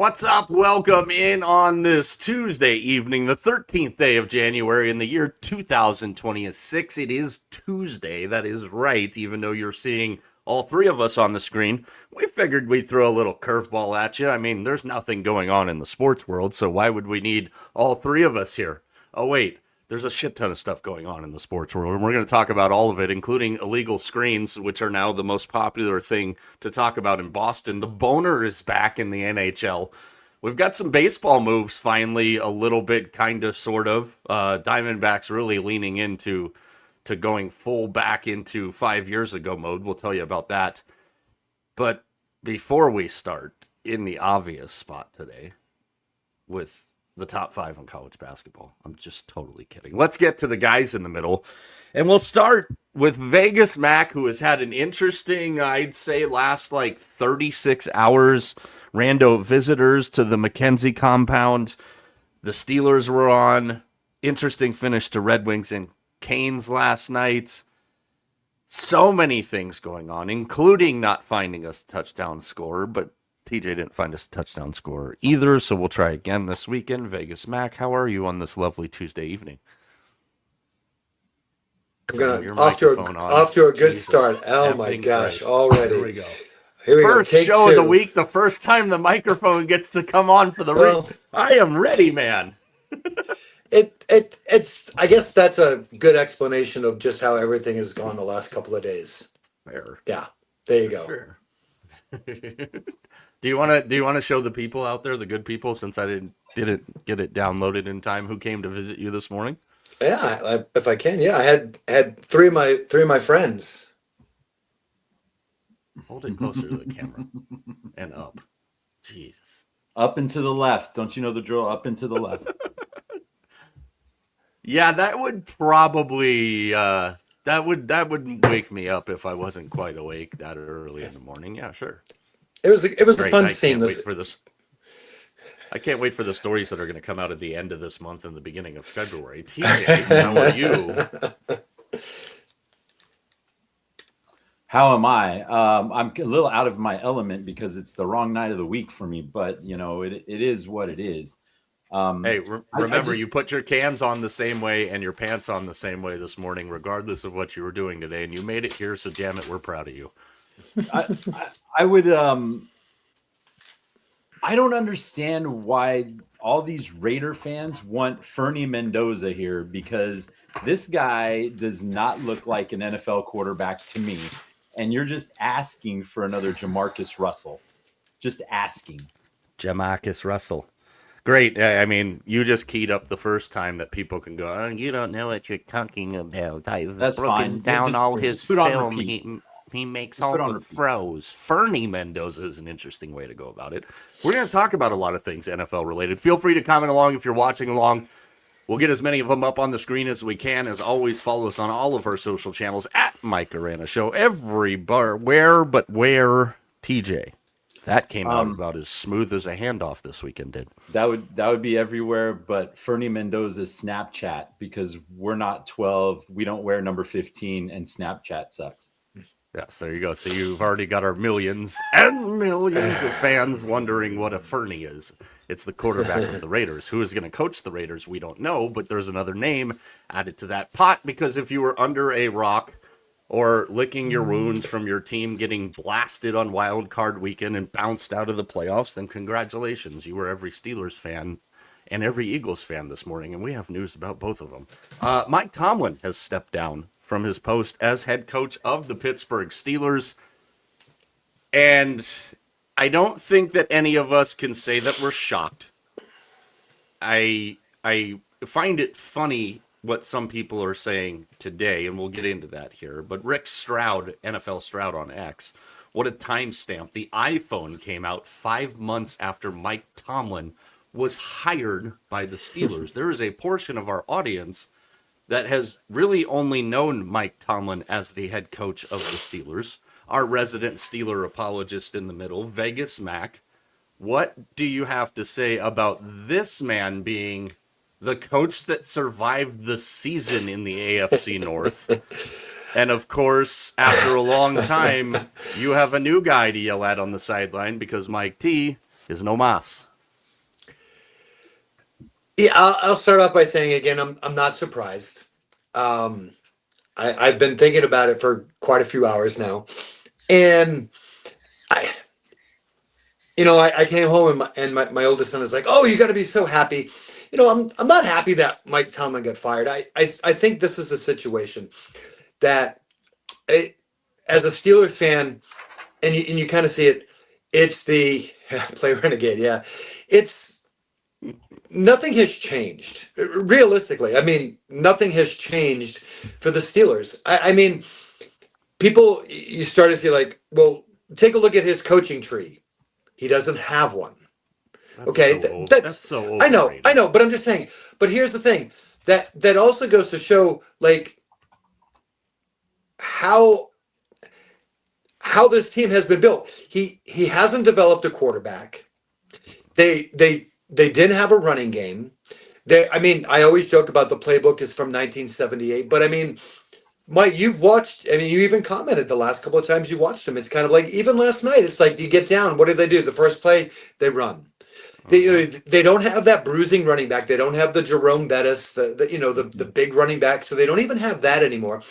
What's up? Welcome in on this Tuesday evening, the 13th day of January in the year 2026. It is Tuesday, that is right, even though you're seeing all three of us on the screen. We figured we'd throw a little curveball at you. I mean, there's nothing going on in the sports world, so why would we need all three of us here? Oh, wait. There's a shit ton of stuff going on in the sports world, and we're going to talk about all of it, including illegal screens, which are now the most popular thing to talk about in Boston. The boner is back in the NHL. We've got some baseball moves finally, a little bit, kind of, sort of. Diamondbacks really leaning into going full back into 5 years ago mode. We'll tell you about that. But before we start, in the obvious spot today, with the top five in college basketball. I'm just totally kidding. Let's get to the guys in the middle. And we'll start with Vegas Mack, who has had an interesting, I'd say, last like 36 hours. Rando visitors to the McKenzie compound. The Steelers were on. Interesting finish to Red Wings and Canes last night. So many things going on, including not finding a touchdown scorer, but TJ didn't find us a touchdown scorer either, so we'll try again this weekend. Vegas Mac, how are you on this lovely Tuesday evening? I'm gonna off to a good start. Oh my gosh, already. Here we go. Here we First go. show of the week, the first time the microphone gets to come on for the I am ready, man. It's I guess that's a good explanation of just how everything has gone the last couple of days. Fair. Yeah. There you go. Fair. Do you want to show the people out there, the good people, since I didn't get it downloaded in time, who came to visit you this morning? Yeah, if I can. Yeah, I had three of my friends. Hold it closer to the camera and up. Jesus. Up and to the left. Don't you know the drill? Up and to the left. Yeah, that would probably that would wake me up if I wasn't quite awake that early in the morning. Yeah, sure. It was a fun I scene. I can't wait for the stories that are going to come out at the end of this month and the beginning of February. TJ, how are you? How am I? I'm a little out of my element because it's the wrong night of the week for me, but you know, it is what it is. Hey, remember, you put your cans on the same way and your pants on the same way this morning, regardless of what you were doing today, and you made it here, so damn it, we're proud of you. I would I don't understand why all these Raider fans want Fernie Mendoza here, because this guy does not look like an NFL quarterback to me, and you're just asking for another Jamarcus Russell. Just asking. Jamarcus Russell. Great. I mean, you just keyed up the first time that people can go, oh, you don't know what you're talking about. I've That's broken fine. down all his film. He makes all the repeat. throws. Fernie Mendoza is an interesting way to go about it. We're going to talk about a lot of things NFL related. Feel free to comment along if you're watching along. We'll get as many of them up on the screen as we can. As always, follow us on all of our social channels at Mike Arana Show. Where TJ. That came out about as smooth as a handoff this weekend did. That would be everywhere, but Fernie Mendoza's Snapchat, because we're not 12, we don't wear number 15, and Snapchat sucks. Yes, there you go. So you've already got our millions and millions of fans wondering what a Fernie is. It's the quarterback of the Raiders. Who is going to coach the Raiders, we don't know, but there's another name added to that pot, because if you were under a rock or licking your wounds from your team getting blasted on Wild Card Weekend and bounced out of the playoffs, then congratulations. You were every Steelers fan and every Eagles fan this morning, and we have news about both of them. Mike Tomlin has stepped down from his post as head coach of the Pittsburgh Steelers, and I don't think that any of us can say that we're shocked. I find it funny what some people are saying today, and we'll get into that here. But Rick Stroud, NFL Stroud on X, what a timestamp. The iPhone came out 5 months after Mike Tomlin was hired by the Steelers. There is a portion of our audience that has really only known Mike Tomlin as the head coach of the Steelers. Our resident Steeler apologist in the middle, Vegas Mac. What do you have to say about this man being the coach that survived the season in the AFC North? And of course, after a long time, you have a new guy to yell at on the sideline because Mike T is no mas. Yeah, I'll start off by saying again, I'm not surprised. Um, I've been thinking about it for quite a few hours now, and I, I came home and my oldest son is like, "Oh, you got to be so happy." I'm not happy that Mike Tomlin got fired. I think this is a situation that, it, as a Steelers fan, and you kind of see it, it's the play renegade. Yeah, it's nothing has changed realistically. I mean, nothing has changed for the Steelers. I mean, people, you start to see like, well, take a look at his coaching tree. He doesn't have one. That's Okay, that's so I overrated. know, but I'm just saying. But here's the thing, that also goes to show like how this team has been built. He hasn't developed a quarterback. They didn't have a running game. I mean, I always joke about the playbook is from 1978, but I mean, Mike, you've watched. I mean, you even commented the last couple of times you watched them. It's kind of like even last night. It's like you get down. What do they do? The first play, they run. They don't have that bruising running back. They don't have the Jerome Bettis, the big running back. So they don't even have that anymore.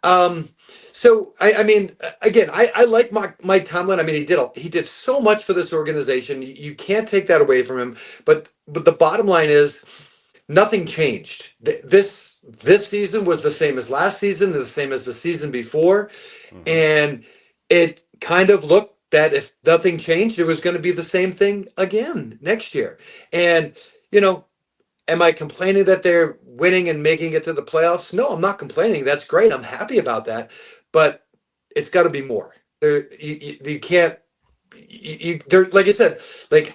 Um, so I mean, again, I like Mike Tomlin. I mean, he did so much for this organization. You can't take that away from him. But the bottom line is, nothing changed. This season was the same as last season, the same as the season before, and it kind of looked that if nothing changed, it was going to be the same thing again next year. And you know, am I complaining that they're winning and making it to the playoffs? No, I'm not complaining. That's great. I'm happy about that. But it's got to be more. You can't. There, like I said, like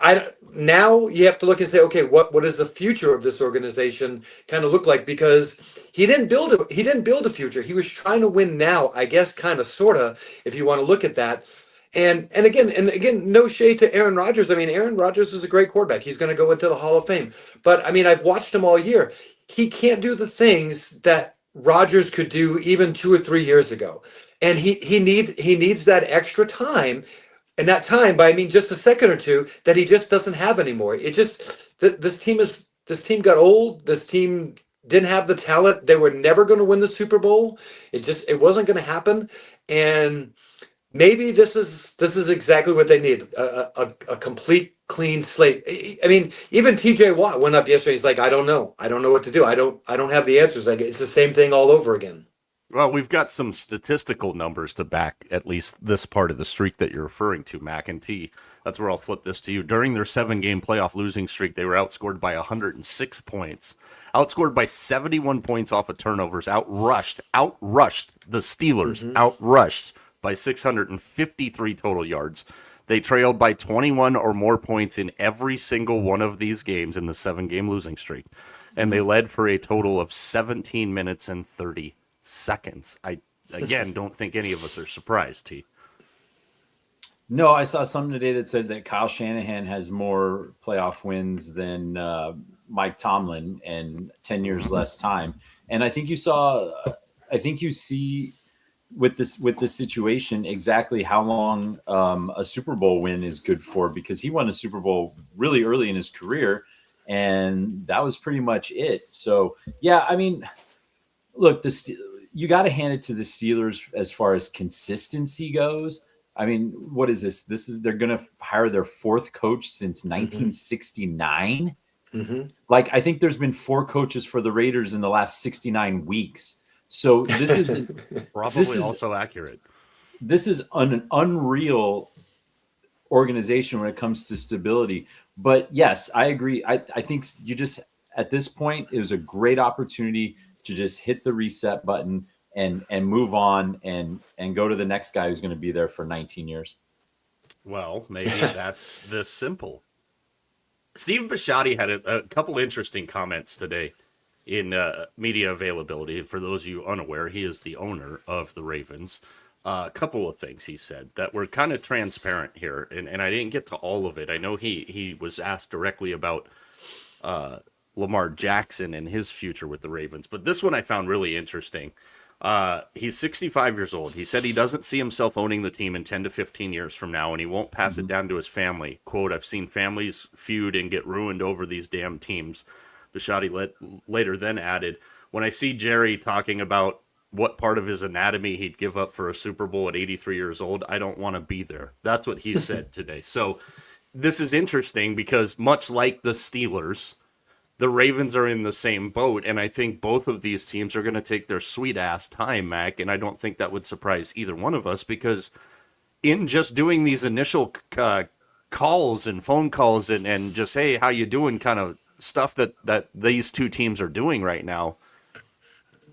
now you have to look and say, okay, what does the future of this organization kind of look like? Because he didn't build a future. He was trying to win now, I guess, kind of, sort of, if you want to look at that. And again, no shade to Aaron Rodgers. I mean, Aaron Rodgers is a great quarterback. He's going to go into the Hall of Fame. But I mean, I've watched him all year. He can't do the things that Rodgers could do even 2 or 3 years ago, and he needs that extra time. And that time, by I mean just a second or two, that he just doesn't have anymore. It just this team got old. This team didn't have the talent. They were never going to win the Super Bowl. It wasn't going to happen. And maybe this is exactly what they need, a complete clean slate. I mean, even TJ Watt went up yesterday. He's like, I don't know what to do. I don't have the answers. Like, it's the same thing all over again. Well, we've got some statistical numbers to back at least this part of the streak that you're referring to, Mac and T. That's where I'll flip this to you. During their 7-game playoff losing streak, they were outscored by 106 points, outscored by 71 points off of turnovers, outrushed the Steelers, outrushed by 653 total yards. They trailed by 21 or more points in every single one of these games in the 7-game losing streak. And they led for a total of 17 minutes and 30 seconds. I, again, don't think any of us are surprised, T. No, I saw something today that said that Kyle Shanahan has more playoff wins than Mike Tomlin and 10 years less time. And I think you see with this situation exactly how long a Super Bowl win is good for, because he won a Super Bowl really early in his career, and that was pretty much it. So yeah, I mean, look, you got to hand it to the Steelers as far as consistency goes. I mean, what is this? They're going to hire their 4th coach since 1969. Like, I think there's been 4 coaches for the Raiders in the last 69 weeks. So this is probably also accurate. This is an unreal organization when it comes to stability. But yes, I agree. I think you just, at this point, it was a great opportunity to just hit the reset button and move on and go to the next guy who's going to be there for 19 years. Well, maybe that's this simple. Steve Bisciotti had a couple interesting comments today in media availability. For those of you unaware, he is the owner of the Ravens. A couple of things he said that were kind of transparent here, and I didn't get to all of it. I know he was asked directly about Lamar Jackson and his future with the Ravens, but this one I found really interesting. He's 65 years old. He said he doesn't see himself owning the team in 10 to 15 years from now, and he won't pass it down to his family. Quote, I've seen families feud and get ruined over these damn teams. Bisciotti later then added, when I see Jerry talking about what part of his anatomy he'd give up for a Super Bowl at 83 years old, I don't want to be there. That's what he said today. So this is interesting because much like the Steelers, the Ravens are in the same boat, and I think both of these teams are going to take their sweet ass time, Mac, and I don't think that would surprise either one of us because in just doing these initial calls and phone calls and just, hey, how you doing kind of stuff that these two teams are doing right now,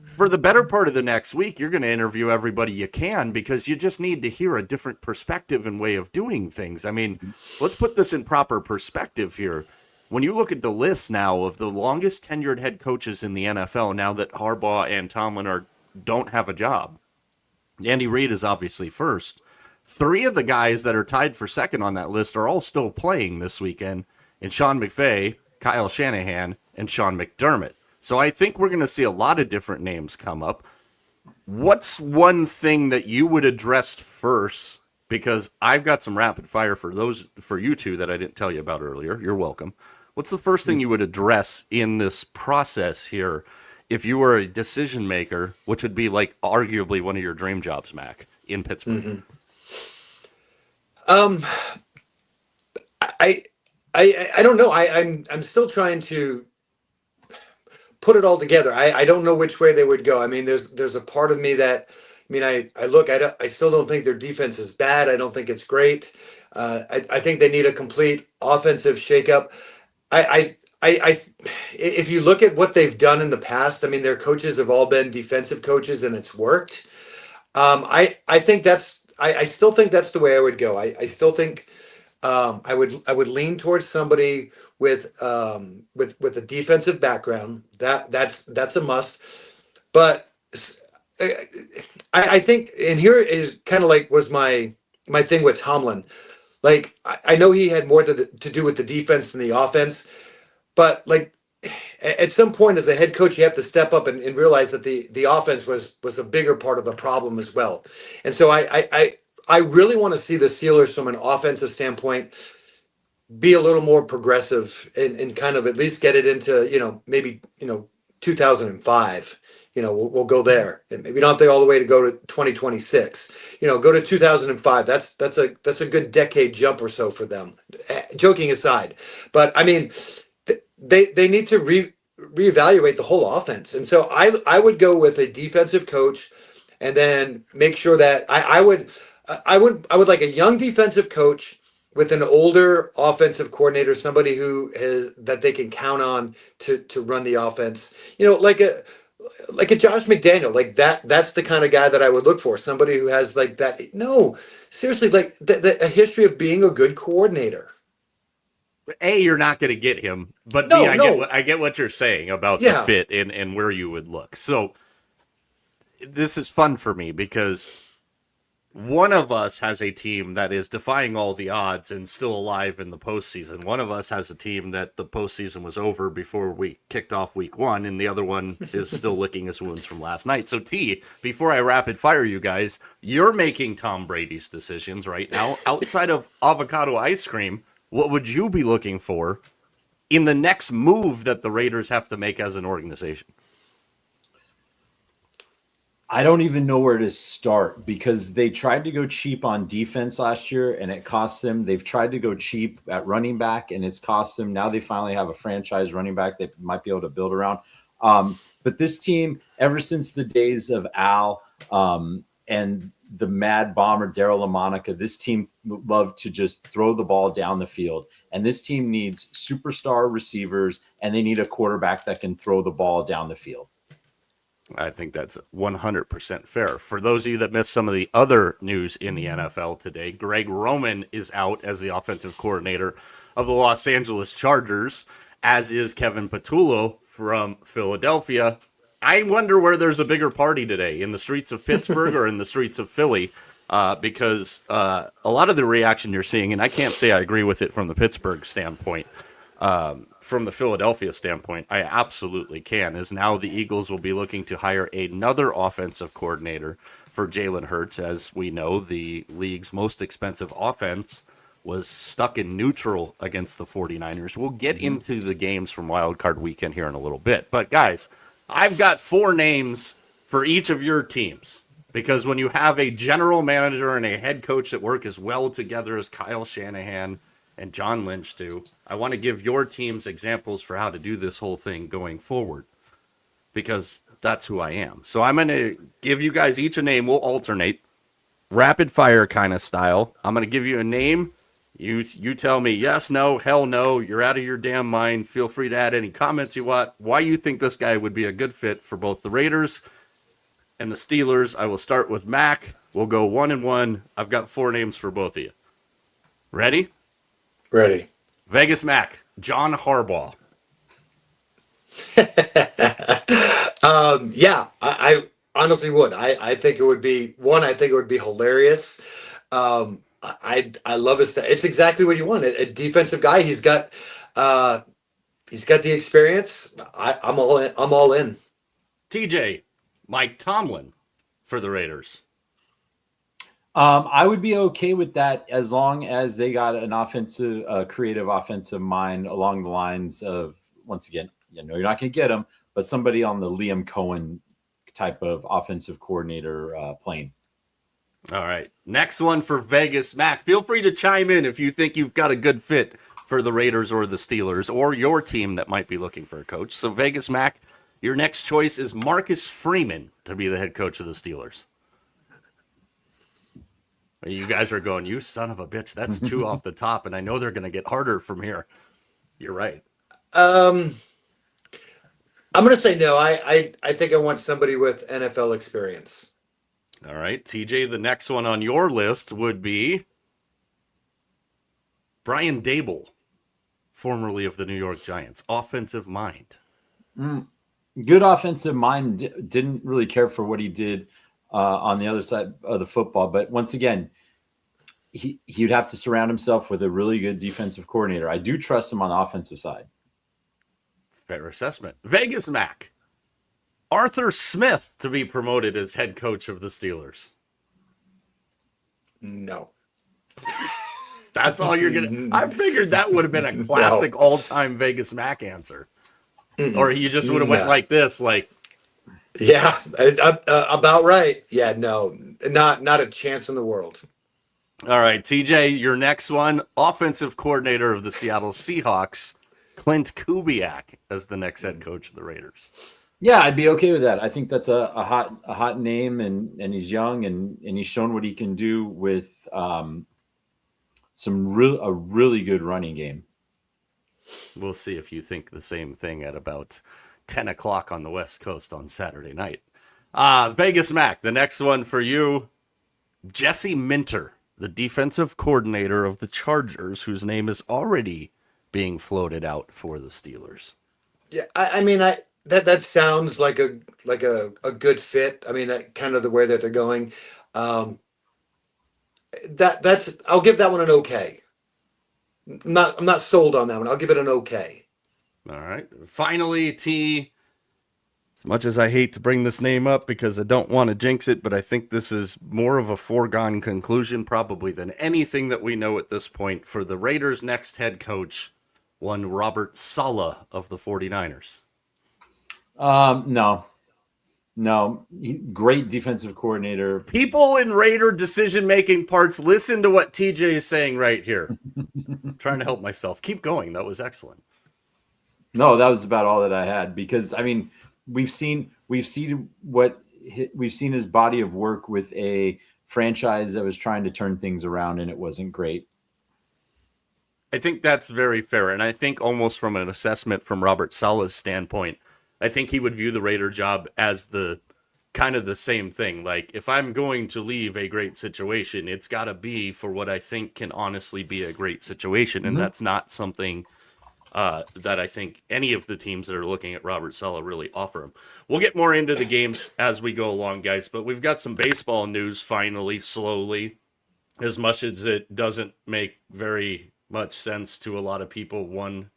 for the better part of the next week, you're going to interview everybody you can because you just need to hear a different perspective and way of doing things. I mean, let's put this in proper perspective here. When you look at the list now of the longest tenured head coaches in the NFL, now that Harbaugh and Tomlin don't have a job, Andy Reid is obviously first. 3 of the guys that are tied for second on that list are all still playing this weekend, and Sean McVay, Kyle Shanahan, and Sean McDermott. So I think we're going to see a lot of different names come up. What's one thing that you would address first? Because I've got some rapid fire for you two that I didn't tell you about earlier. You're welcome. What's the first thing you would address in this process here if you were a decision maker, which would be like arguably one of your dream jobs, Mac, in Pittsburgh? I don't know. I'm still trying to put it all together. I don't know which way they would go. I mean, there's a part of me that, I mean, I still don't think their defense is bad. I don't think it's great. I think they need a complete offensive shakeup. If you look at what they've done in the past, I mean, their coaches have all been defensive coaches and it's worked. I still think that's the way I would go. I still think I would lean towards somebody with a defensive background. That's a must. But I think, and here is kind of like was my thing with Tomlin. Like I know he had more to do with the defense than the offense, but like at some point as a head coach, you have to step up and realize that the offense was a bigger part of the problem as well. And so I really want to see the Steelers from an offensive standpoint be a little more progressive and kind of at least get it into, maybe, 2005. We'll go there, and maybe not all the way to go to 2026. Go to 2005. That's a good decade jump or so for them. Joking aside, but I mean, they need to reevaluate the whole offense, and so I would go with a defensive coach, and then make sure that I would like a young defensive coach with an older offensive coordinator, somebody that they can count on to run the offense. Like a Josh McDaniel, like that's the kind of guy that I would look for. Somebody who has like that. No, seriously, like a history of being a good coordinator. A, you're not going to get him, but No, B, no. I get what you're saying about Yeah. the fit and where you would look. So this is fun for me because one of us has a team that is defying all the odds and still alive in the postseason. One of us has a team that the postseason was over before we kicked off week 1, and the other one is still licking his wounds from last night. So, T, before I rapid fire you guys, you're making Tom Brady's decisions right now. Outside of avocado ice cream, what would you be looking for in the next move that the Raiders have to make as an organization? I don't even know where to start because they tried to go cheap on defense last year and it cost them. They've tried to go cheap at running back and it's cost them. Now they finally have a franchise running back they might be able to build around. But this team, ever since the days of Al and the Mad Bomber, Daryl LaMonica, this team loved to just throw the ball down the field. And this team needs superstar receivers and they need a quarterback that can throw the ball down the field. I think that's 100% fair. For those of you that missed some of the other news in the NFL today, Greg Roman is out as the offensive coordinator of the Los Angeles Chargers, as is Kevin Patullo from Philadelphia. I wonder where there's a bigger party today, in the streets of Pittsburgh or in the streets of Philly, because a lot of the reaction you're seeing, and I can't say I agree with it from the Pittsburgh standpoint, from the Philadelphia standpoint, I absolutely can, is now the Eagles will be looking to hire another offensive coordinator for Jalen Hurts. As we know, the league's most expensive offense was stuck in neutral against the 49ers. We'll get into the games from Wild Card Weekend here in a little bit. But, guys, I've got 4 names for each of your teams. Because when you have a general manager and a head coach that work as well together as Kyle Shanahan and John Lynch do, I want to give your teams examples for how to do this whole thing going forward. Because that's who I am. So I'm going to give you guys each a name. We'll alternate. Rapid fire kind of style. I'm going to give you a name. You tell me yes, no, hell no. You're out of your damn mind. Feel free to add any comments you want. Why you think this guy would be a good fit for both the Raiders and the Steelers. I will start with Mack. We'll go 1 and 1. I've got 4 names for both of you. Ready? Ready. Vegas Mack, John Harbaugh. Yeah, I honestly would. I think it would be one. I think it would be hilarious. I love his. It's exactly what you want. A defensive guy. He's got the experience. I'm all in. I'm all in. TJ, Mike Tomlin for the Raiders. I would be okay with that as long as they got an creative offensive mind along the lines of, once again, you're not going to get him, but somebody on the Liam Cohen type of offensive coordinator plane. All right. Next one for Vegas Mac. Feel free to chime in if you think you've got a good fit for the Raiders or the Steelers or your team that might be looking for a coach. So Vegas Mac, your next choice is Marcus Freeman to be the head coach of the Steelers. You guys are going, you son of a bitch. That's 2 off the top, and I know they're going to get harder from here. You're right. I'm going to say no. I think I want somebody with NFL experience. All right. TJ, the next one on your list would be Brian Dable, formerly of the New York Giants. Offensive mind. Good offensive mind. Didn't really care for what he did on the other side of the football. But once again, he'd have to surround himself with a really good defensive coordinator. I do trust him on the offensive side. Fair assessment. Vegas Mac. Arthur Smith to be promoted as head coach of the Steelers. No. That's all you're going to... I figured that would have been a classic all-time Vegas Mac answer. Or you just would have went like this, like... Yeah, about right. Yeah, no, not a chance in the world. All right, TJ, your next one, offensive coordinator of the Seattle Seahawks, Clint Kubiak as the next head coach of the Raiders. Yeah, I'd be okay with that. I think that's a hot name, and he's young, and he's shown what he can do with a really good running game. We'll see if you think the same thing at about 10 o'clock on the West Coast on Saturday night. Vegas Mac, the next one for you, Jesse Minter, the defensive coordinator of the Chargers, whose name is already being floated out for the Steelers. Yeah, I mean, that sounds like a good fit. I mean, kind of the way that they're going. That's I'll give that one an okay. I'm not sold on that one. I'll give it an okay. All right. Finally, T, as much as I hate to bring this name up because I don't want to jinx it, but I think this is more of a foregone conclusion probably than anything that we know at this point. For the Raiders' next head coach, one Robert Saleh of the 49ers. No. Great defensive coordinator. People in Raider decision-making parts, listen to what TJ is saying right here. I'm trying to help myself. Keep going. That was excellent. No, that was about all that I had, because I mean, we've seen his body of work with a franchise that was trying to turn things around, and it wasn't great. I think that's very fair, and I think almost from an assessment from Robert Saleh's standpoint, I think he would view the Raider job as the kind of the same thing. Like, if I'm going to leave a great situation, it's got to be for what I think can honestly be a great situation, and that's not something that I think any of the teams that are looking at Robert Saleh really offer him. We'll get more into the games as we go along, guys, but we've got some baseball news finally, slowly, as much as it doesn't make very much sense to a lot of people. One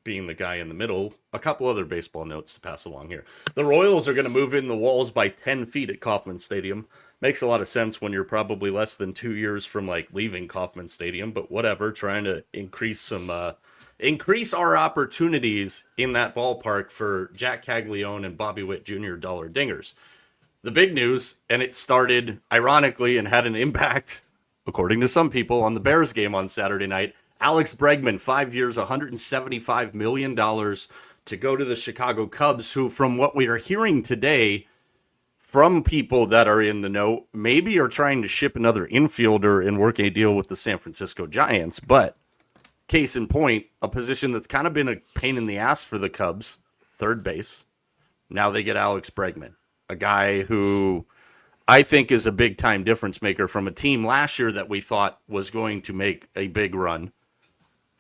being the guy in the middle. A couple other baseball notes to pass along here. The Royals are going to move in the walls by 10 feet at Kauffman Stadium. Makes a lot of sense when you're probably less than 2 years from like leaving Kauffman Stadium, but whatever, trying to increase our opportunities in that ballpark for Jack Caglione and Bobby Witt Jr. dollar dingers. The big news, and it started ironically and had an impact, according to some people, on the Bears game on Saturday night. Alex Bregman, 5 years, $175 million to go to the Chicago Cubs, who, from what we are hearing today, from people that are in the know, maybe are trying to ship another infielder and work a deal with the San Francisco Giants. But case in point, a position that's kind of been a pain in the ass for the Cubs, third base. Now they get Alex Bregman, a guy who I think is a big-time difference maker from a team last year that we thought was going to make a big run.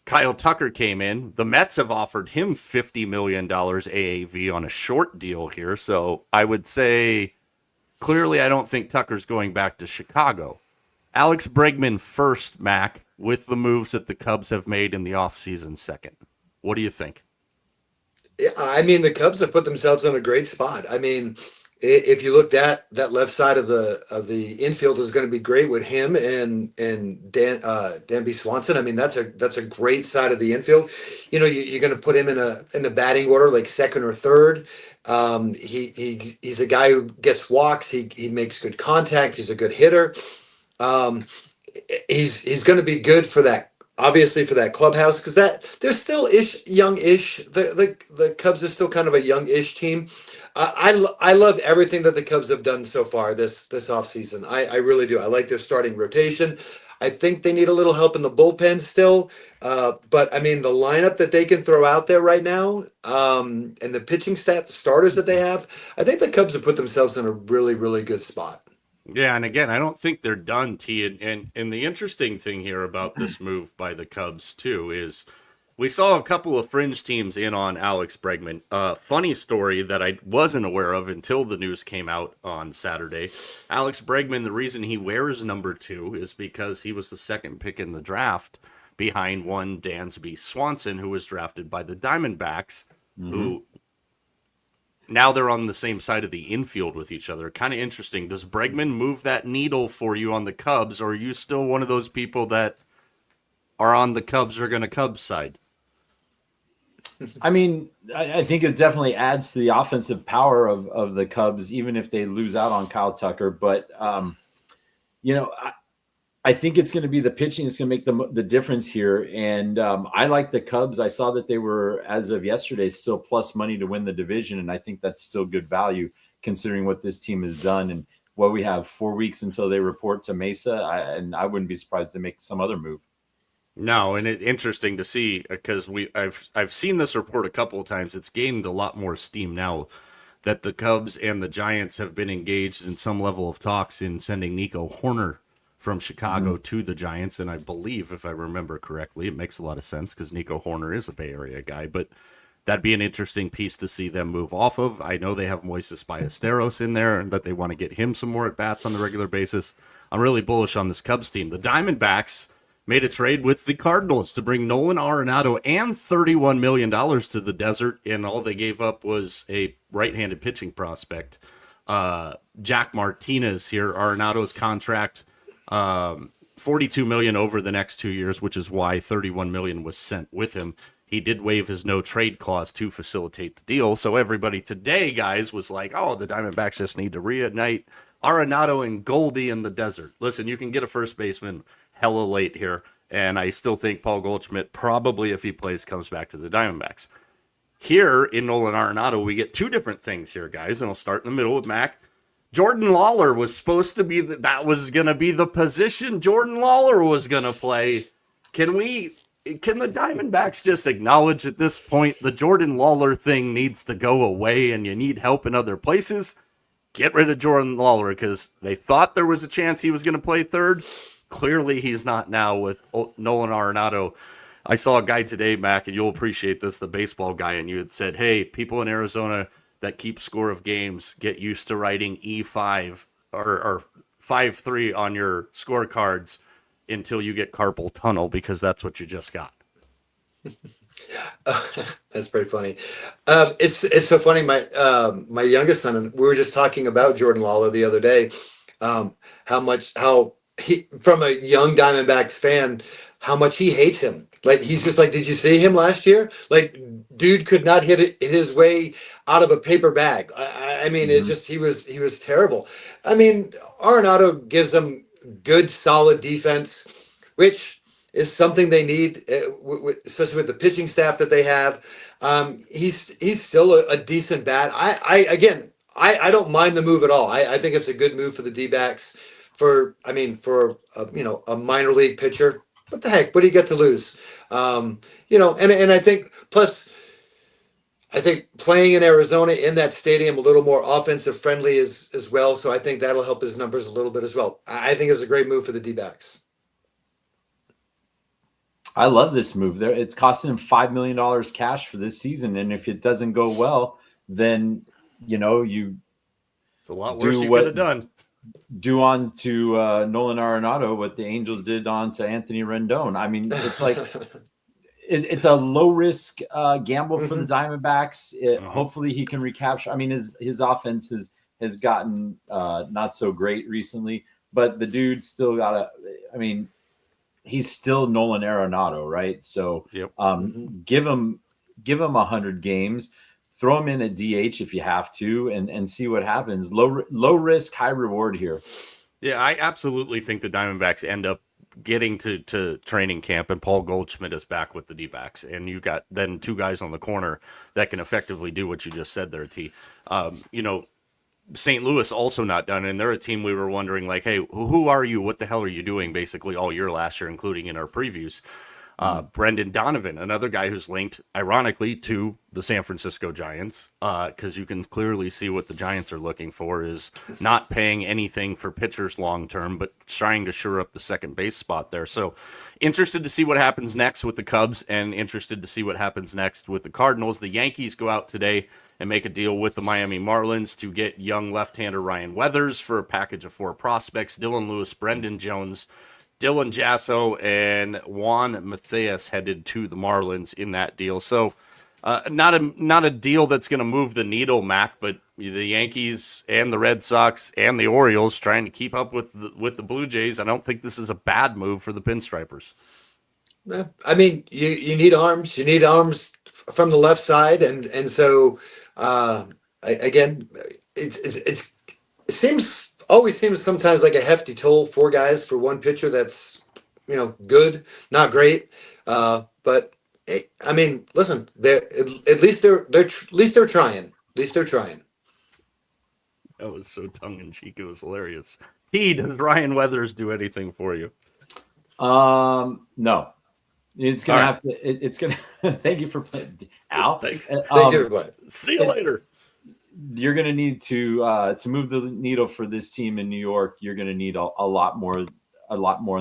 Kyle Tucker came in. The Mets have offered him $50 million AAV on a short deal here. So I would say, clearly, I don't think Tucker's going back to Chicago. Alex Bregman first, Mack, with the moves that the Cubs have made in the offseason second. What do you think? Yeah, I mean, the Cubs have put themselves in a great spot. I mean, if you look at that left side of the infield is going to be great with him and Danby Swanson. I mean, that's a great side of the infield. You know, you're going to put him in the batting order like second or third. He's a guy who gets walks. He makes good contact. He's a good hitter. He's going to be good for that. Obviously for that clubhouse, because that they're still youngish. The Cubs are still kind of a youngish team. I love everything that the Cubs have done so far this offseason. I really do. I like their starting rotation. I think they need a little help in the bullpen still. But I mean, the lineup that they can throw out there right now, and the pitching staff, the starters that they have, I think the Cubs have put themselves in a really, really good spot. Yeah, and again, I don't think they're done, T. And the interesting thing here about this move by the Cubs, too, is we saw a couple of fringe teams in on Alex Bregman. Funny story that I wasn't aware of until the news came out on Saturday. Alex Bregman, the reason he wears number 2 is because he was the second pick in the draft behind one Dansby Swanson, who was drafted by the Diamondbacks, who now they're on the same side of the infield with each other. Kind of interesting. Does Bregman move that needle for you on the Cubs, or are you still one of those people that are on the Cubs or going to Cubs side? I mean, I think it definitely adds to the offensive power of the Cubs, even if they lose out on Kyle Tucker. But, you know, I think it's going to be the pitching that's going to make the difference here. And I like the Cubs. I saw that they were, as of yesterday, still plus money to win the division. And I think that's still good value considering what this team has done. And what we have 4 weeks until they report to Mesa. And I wouldn't be surprised to make some other move. No, and it's interesting to see because I've seen this report a couple of times. It's gained a lot more steam now that the Cubs and the Giants have been engaged in some level of talks in sending Nico Horner from Chicago to the Giants. And I believe, if I remember correctly, it makes a lot of sense because Nico Horner is a Bay Area guy. But that'd be an interesting piece to see them move off of. I know they have Moises Ballesteros in there and that they want to get him some more at-bats on the regular basis. I'm really bullish on this Cubs team. The Diamondbacks made a trade with the Cardinals to bring Nolan Arenado and $31 million to the desert, and all they gave up was a right-handed pitching prospect. Jack Martinez here, Arenado's contract, $42 million over the next 2 years, which is why $31 million was sent with him. He did waive his no-trade clause to facilitate the deal, so everybody today, guys, was like, oh, the Diamondbacks just need to reignite Arenado and Goldie in the desert. Listen, you can get a first baseman hella late here, and I still think Paul Goldschmidt probably, if he plays, comes back to the Diamondbacks. Here in Nolan Arenado, we get two different things here, guys, and I'll start in the middle with Mack. Jordan Lawler was supposed to be that was going to be the position Jordan Lawler was going to play. Can the Diamondbacks just acknowledge at this point the Jordan Lawler thing needs to go away and you need help in other places? Get rid of Jordan Lawler because they thought there was a chance he was going to play third. Clearly, he's not now with Nolan Arenado. I saw a guy today, Mac, and you'll appreciate this, the baseball guy, and you had said, hey, people in Arizona that keep score of games, get used to writing E5 or 5-3 on your scorecards until you get carpal tunnel because that's what you just got. That's pretty funny. It's so funny. My youngest son, we were just talking about Jordan Lawler the other day. How he, from a young Diamondbacks fan, how much he hates him. Like he's just like, did you see him last year? Like, dude could not hit his way out of a paper bag. I mean, it just he was terrible. I mean, Arenado gives them good, solid defense, which is something they need, especially with the pitching staff that they have. He's still a decent bat. I don't mind the move at all. I think it's a good move for the D-backs. For a minor league pitcher, what the heck? What do you get to lose? And I think plus. I think playing in Arizona in that stadium a little more offensive friendly as well. So I think that'll help his numbers a little bit as well. I think it's a great move for the D-backs. I love this move. There, it's costing him $5 million cash for this season, and if it doesn't go well, then you it's a lot worse you could have done. Do on to Nolan Arenado what the Angels did on to Anthony Rendon. I mean, it's like it's a low risk gamble for the Diamondbacks. Hopefully, he can recapture. I mean, his offense has gotten not so great recently, but the dude still got he's still Nolan Arenado, right? So give him 100 games, throw him in at DH if you have to, and see what happens. Low risk, high reward here. Yeah, I absolutely think the Diamondbacks end up getting to training camp, and Paul Goldschmidt is back with the D-backs, and you got then two guys on the corner that can effectively do what you just said there, T. St. Louis also not done, and they're a team we were wondering, like, hey, who are you? What the hell are you doing? Basically all year last year, including in our previews. Brendan Donovan, another guy who's linked, ironically, to the San Francisco Giants, because you can clearly see what the Giants are looking for is not paying anything for pitchers long term, but trying to shore up the second base spot there. So interested to see what happens next with the Cubs, and interested to see what happens next with the Cardinals. The Yankees go out today and make a deal with the Miami Marlins to get young left-hander Ryan Weathers for a package of 4 prospects: Dylan Lewis, Brendan Jones, Dylan Jasso, and Juan Matthias headed to the Marlins in that deal. So not a deal that's going to move the needle, Mac, but the Yankees and the Red Sox and the Orioles trying to keep up with the Blue Jays. I don't think this is a bad move for the Pinstripers. I mean, you need arms. You need arms from the left side, and so again, it always seems sometimes like a hefty toll. 4 guys for 1 pitcher. That's good, not great, but I mean, listen, at least they're trying. At least they're trying. That was so tongue in cheek. It was hilarious. T, does Ryan Weathers do anything for you? No. It's gonna have to. It's gonna. Thank you for playing, Al. Thank you. See you later. You're gonna need to move the needle for this team in New York. You're gonna need a lot more in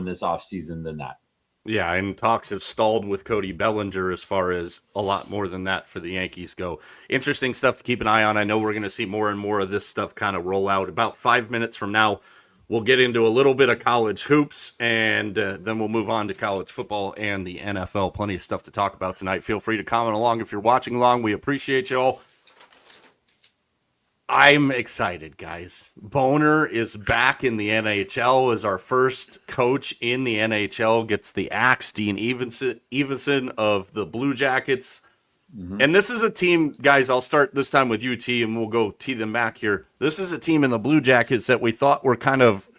this offseason than that. Yeah, and talks have stalled with Cody Bellinger as far as a lot more than that for the Yankees go. Interesting stuff to keep an eye on. I know we're going to see more and more of this stuff kind of roll out. About 5 minutes from now, we'll get into a little bit of college hoops, and then we'll move on to college football and the NFL. Plenty of stuff to talk about tonight. Feel free to comment along if you're watching along. We appreciate you all. I'm excited, guys. Boner is back in the NHL as our first coach in the NHL. Gets the axe, Dean Evenson of the Blue Jackets. Mm-hmm. And this is a team, guys, I'll start this time with UT, and we'll go tee them back here. This is a team in the Blue Jackets that we thought were kind of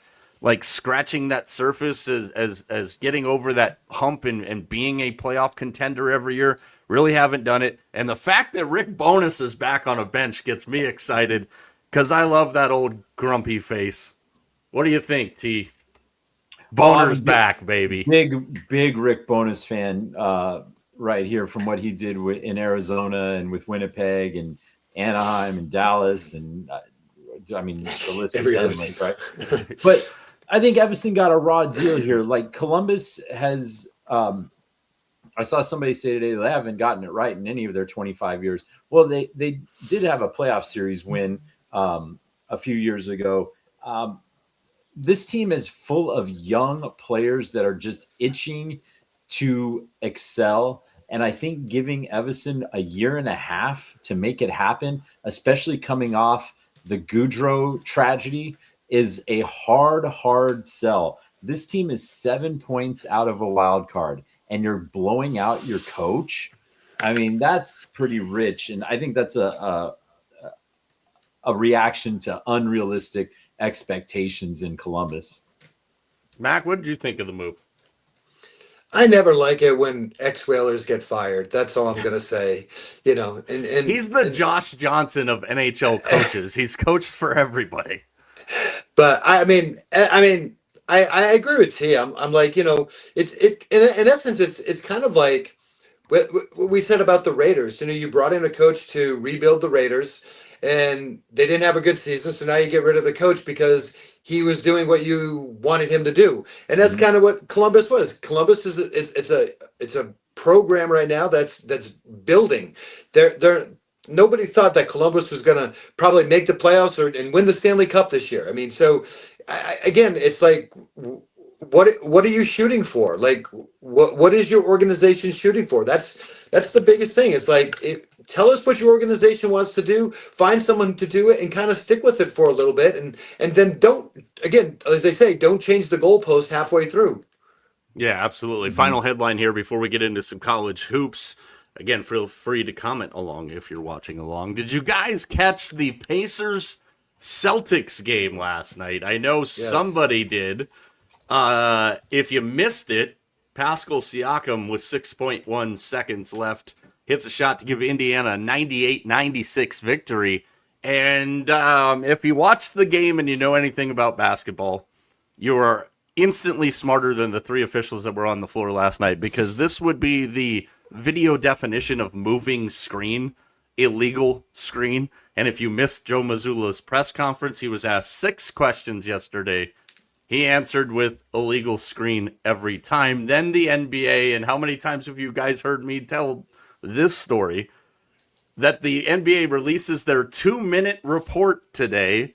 like scratching that surface as getting over that hump and being a playoff contender every year. Really haven't done it. And the fact that Rick Bowness is back on a bench gets me excited because I love that old grumpy face. What do you think, T? Boner's back, baby. Big Rick Bowness fan right here from what he did in Arizona and with Winnipeg and Anaheim and Dallas. And I mean, the list is endless, right? But I think Evason got a raw deal here. Like Columbus has I saw somebody say today they haven't gotten it right in any of their 25 years. Well, they did have a playoff series win a few years ago. This team is full of young players that are just itching to excel. And I think giving Evason a year and a half to make it happen, especially coming off the Goudreau tragedy, is a hard sell. This team is 7 points out of a wild card, and you're blowing out your coach. I mean, that's pretty rich, and I think that's a reaction to unrealistic expectations in Columbus. Mac, what did you think of the move? I never like it when ex-Whalers get fired. That's all I'm going to say. And He's the Josh Johnson of NHL coaches. He's coached for everybody. But I mean, I agree with T. I'm like, it's in essence, it's kind of like what we said about the Raiders. You brought in a coach to rebuild the Raiders, and they didn't have a good season. So now you get rid of the coach because he was doing what you wanted him to do, and that's kind of what Columbus was. Columbus it's a program right now that's building. They're nobody thought that Columbus was going to probably make the playoffs and win the Stanley Cup this year. I mean, so again, it's like, what are you shooting for? Like, what is your organization shooting for? That's the biggest thing. It's like, tell us what your organization wants to do, find someone to do it, and kind of stick with it for a little bit. And then don't, again, as they say, don't change the goalpost halfway through. Yeah, absolutely. Final headline here before we get into some college hoops. Again, feel free to comment along if you're watching along. Did you guys catch the Pacers Celtics game last night? I know somebody did. If you missed it, Pascal Siakam with 6.1 seconds left hits a shot to give Indiana a 98-96 victory. And if you watched the game and you know anything about basketball, you are instantly smarter than the three officials that were on the floor last night, because this would be the video definition of moving screen, illegal screen. And if you missed Joe Mazzulla's press conference, he was asked 6 questions yesterday. He answered with illegal screen every time. Then the NBA, and how many times have you guys heard me tell this story, that the NBA releases their 2-minute report today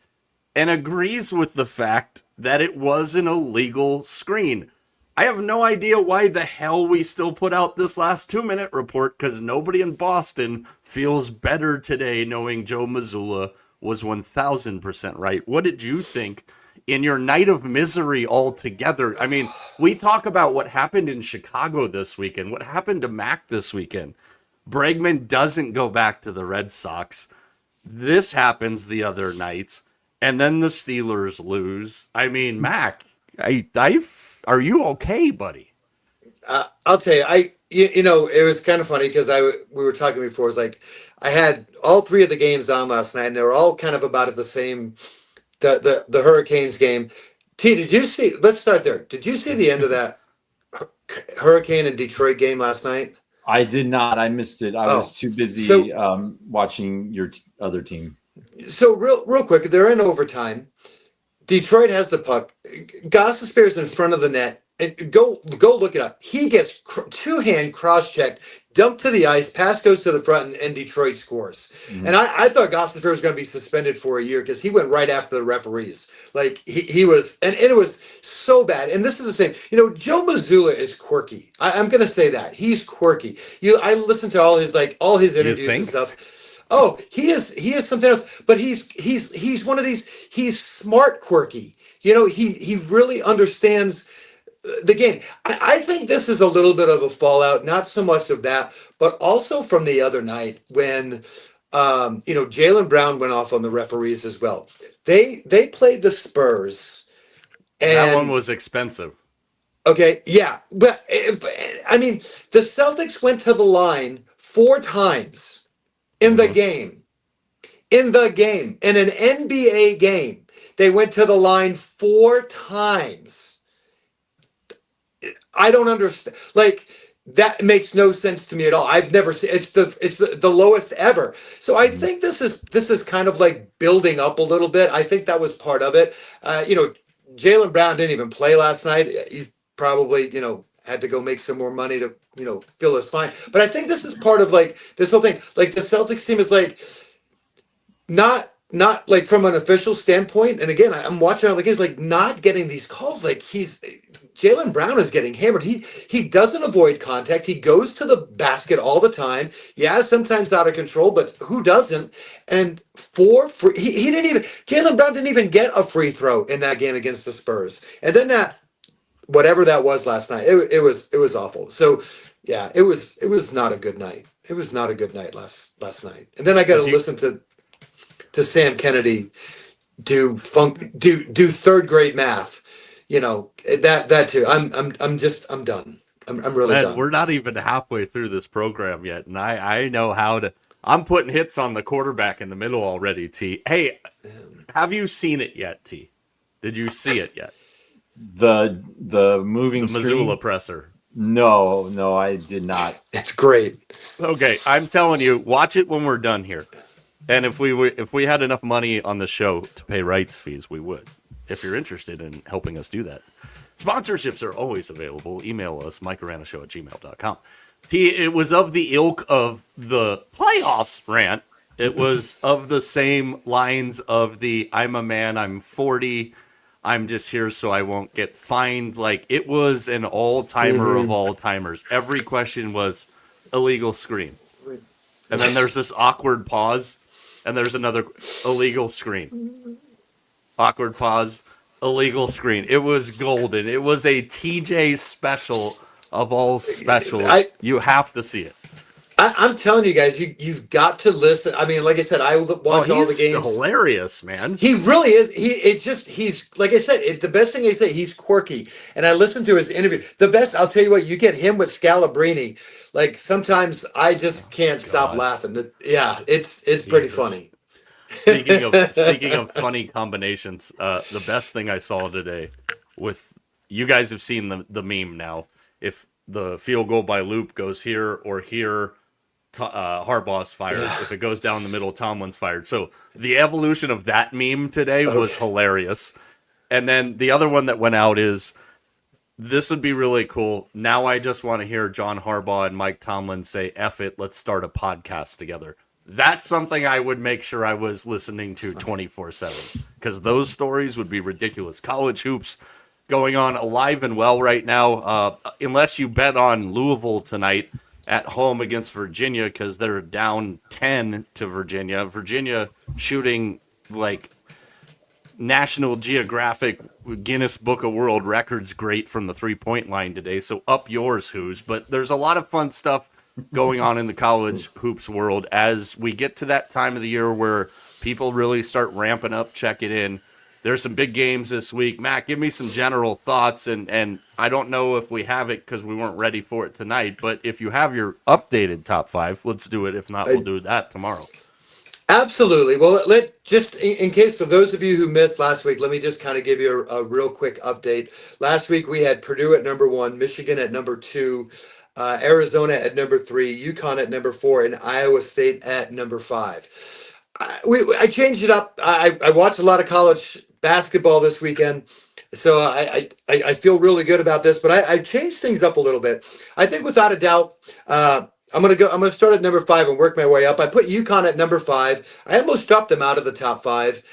and agrees with the fact that it was an illegal screen. I have no idea why the hell we still put out this last 2-minute report, because nobody in Boston feels better today knowing Joe Mazzulla was 1,000% right. What did you think in your night of misery altogether? I mean, we talk about what happened in Chicago this weekend, what happened to Mack this weekend. Bregman doesn't go back to the Red Sox. This happens the other night, and then the Steelers lose. I mean, Mack, are you okay, buddy? I'll tell you, it was kind of funny because we were talking before. It's like I had all 3 of the games on last night, and they were all kind of about at the same. The Hurricanes game. T, did you see? Let's start there. Did you see the end of that Hurricane and Detroit game last night? I did not. I missed it. I was too busy watching your other team. So real quick, they're in overtime. Detroit has the puck. Gostisbehere's in front of the net. And go look it up. He gets 2-hand cross-checked, dumped to the ice, pass goes to the front, and Detroit scores. Mm-hmm. And I thought Gostisbehere was going to be suspended for a year because he went right after the referees. Like, he was, and it was so bad. And this is the same. Joe Mazzulla is quirky. I'm going to say that. He's quirky. I listened to all his interviews and stuff. Oh, he is something else. But he's one of these. He's smart, quirky. He really understands the game. I think this is a little bit of a fallout, not so much of that, but also from the other night when, Jaylen Brown went off on the referees as well. They played the Spurs. And that one was expensive. Okay, yeah. But, the Celtics went to the line 4 times in the game. In an NBA game, they went to the line 4 times. I don't understand. Like, that makes no sense to me at all. I've never seen it's the lowest ever. So I think this is kind of like building up a little bit. I think that was part of it. Jaylen Brown didn't even play last night. He's probably had to go make some more money to fill his fine. But I think this is part of like this whole thing. Like, the Celtics team is like not like from an official standpoint. And again, I'm watching all the games, like not getting these calls. Like Jaylen Brown is getting hammered. He doesn't avoid contact. He goes to the basket all the time. Yeah, sometimes out of control, but who doesn't? And he didn't even Jaylen Brown didn't even get a free throw in that game against the Spurs. And then that whatever that was last night, it was awful. So yeah, it was not a good night. It was not a good night last night. And then I got to listen to Sam Kennedy do third grade math. You know, that too. I'm done. I'm really Man, done. we're not even halfway through this program yet, and I know how to. I'm putting hits on the quarterback in the middle already. T. Hey, have you seen it yet? T. Did you see it yet? The moving The screen? Missoula presser. No, I did not. It's great. Okay, I'm telling you, watch it when we're done here. And if we had enough money on the show to pay rights fees, we would. If you're interested in helping us do that. Sponsorships are always available. Email us, mikearanashow@gmail.com. It was of the ilk of the playoffs rant. It was of the same lines of the I'm a man, I'm 40, I'm just here so I won't get fined. Like, it was an all-timer of all-timers. Every question was illegal screen. And then there's this awkward pause, and there's another illegal screen. Awkward pause, illegal screen. It was golden. It was a TJ special of all specials. You have to see it. I'm telling you guys, you've got to listen. I mean, like I said, I watch all the games. He's hilarious, man. He really is. He's like I said, the best thing I say, he's quirky. And I listened to his interview. The best, I'll tell you what, you get him with Scalabrini. Like, sometimes I just can't stop laughing. Yeah, it's pretty funny. Speaking of funny combinations, the best thing I saw today with you guys have seen the meme now. If the field goal by Loop goes here or here, Harbaugh's fired. If it goes down the middle, Tomlin's fired. So the evolution of that meme today was hilarious. And then the other one that went out is, this would be really cool. Now I just want to hear John Harbaugh and Mike Tomlin say, F it, let's start a podcast together. That's something I would make sure I was listening to 24/7, because those stories would be ridiculous. College hoops going on alive and well right now, unless you bet on Louisville tonight at home against Virginia, because they're down 10 to Virginia. Virginia shooting like National Geographic Guinness Book of World Records great from the three-point line today, so up yours, Who's. But there's a lot of fun stuff going on in the college hoops world as we get to that time of the year where people really start ramping up, checking in. There's some big games this week. Matt, give me some general thoughts, and I don't know if we have it because we weren't ready for it tonight, but if you have your updated top five, let's do it. If not, we'll do that tomorrow. Absolutely. Well, in case for those of you who missed last week, let me just kind of give you a real quick update. Last week we had Purdue at number 1, Michigan at number 2, Arizona at number 3, UConn at number 4, and Iowa State at number 5. I changed it up. I watched a lot of college basketball this weekend, so I feel really good about this. But I changed things up a little bit. I think without a doubt, I'm gonna start at number 5 and work my way up. I put UConn at number 5. I almost dropped them out of the top 5.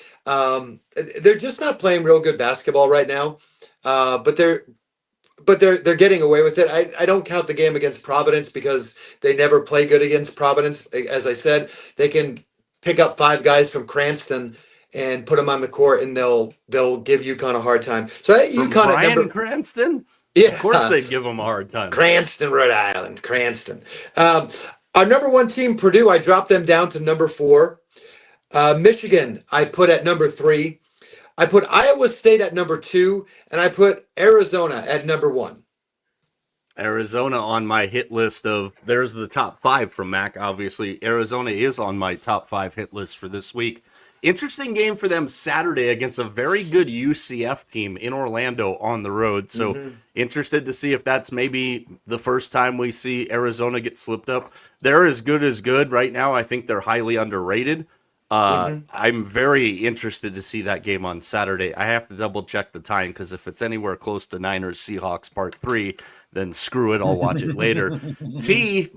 They're just not playing real good basketball right now, but they're getting away with it. I don't count the game against Providence because they never play good against Providence. As I said, they can pick up 5 guys from Cranston and put them on the court, and they'll give UConn a hard time. So UConn at number Cranston. Yeah, of course they'd give them a hard time. Cranston, Rhode Island, Cranston. Our number 1 team, Purdue, I dropped them down to number 4. Michigan, I put at number 3. I put Iowa State at number 2, and I put Arizona at number 1. Arizona on my hit list of, there's the top 5 from Mack, obviously. Arizona is on my top 5 hit list for this week. Interesting game for them Saturday against a very good UCF team in Orlando on the road. So interested to see if that's maybe the first time we see Arizona get slipped up. They're as good right now. I think they're highly underrated. I'm very interested to see that game on Saturday. I have to double check the time because if it's anywhere close to Niners Seahawks Part 3, then screw it, I'll watch it later. T,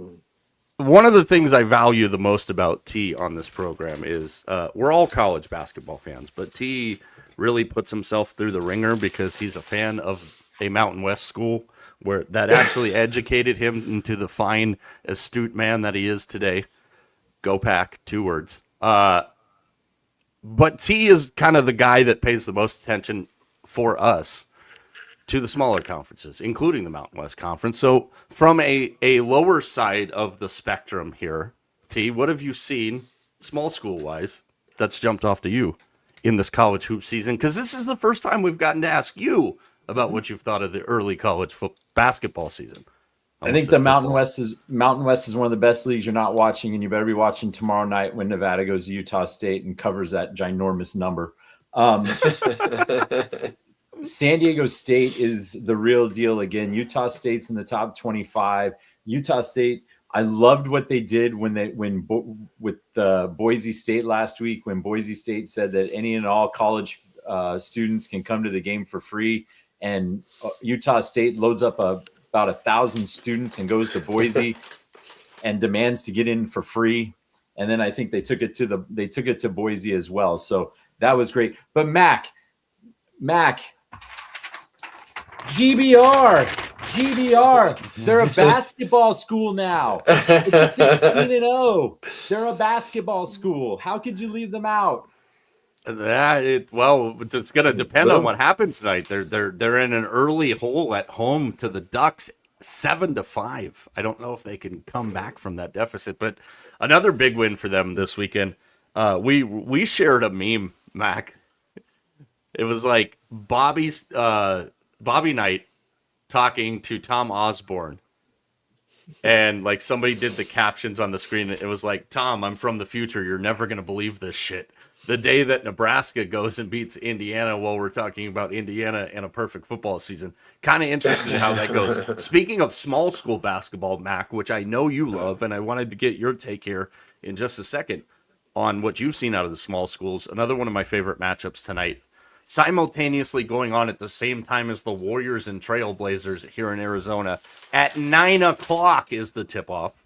one of the things I value the most about T on this program is we're all college basketball fans, but T really puts himself through the ringer because he's a fan of a Mountain West school where that actually educated him into the fine, astute man that he is today. Go Pack, 2 words. But T is kind of the guy that pays the most attention for us to the smaller conferences, including the Mountain West Conference. So from a lower side of the spectrum here, T, what have you seen, small school-wise, that's jumped off to you in this college hoop season? Because this is the first time we've gotten to ask you about what you've thought of the early college basketball season. I think the Mountain West is one of the best leagues you're not watching, and you better be watching tomorrow night when Nevada goes to Utah State and covers that ginormous number. San Diego State is the real deal again. Utah State's in the top 25. Utah State, I loved what they did with Boise State last week, when Boise State said that any and all college students can come to the game for free, and Utah State loads up about 1,000 students and goes to Boise and demands to get in for free. And then I think they took it to Boise as well. So that was great. But Mack, GBR, they're a basketball school now. It's 16-0. They're a basketball school. How could you leave them out? It's going to depend on what happens tonight. They're in an early hole at home to the Ducks, 7-5. I don't know if they can come back from that deficit, but another big win for them this weekend. We shared a meme, Mac. It was like Bobby Knight talking to Tom Osborne, and like somebody did the captions on the screen. It was like, Tom, I'm from the future. You're never going to believe this shit. The day that Nebraska goes and beats Indiana, while we're talking about Indiana and a perfect football season. Kind of interested in how that goes. Speaking of small school basketball, Mac, which I know you love, and I wanted to get your take here in just a second on what you've seen out of the small schools. Another one of my favorite matchups tonight, simultaneously going on at the same time as the Warriors and Trailblazers here in Arizona. At 9 o'clock is the tip-off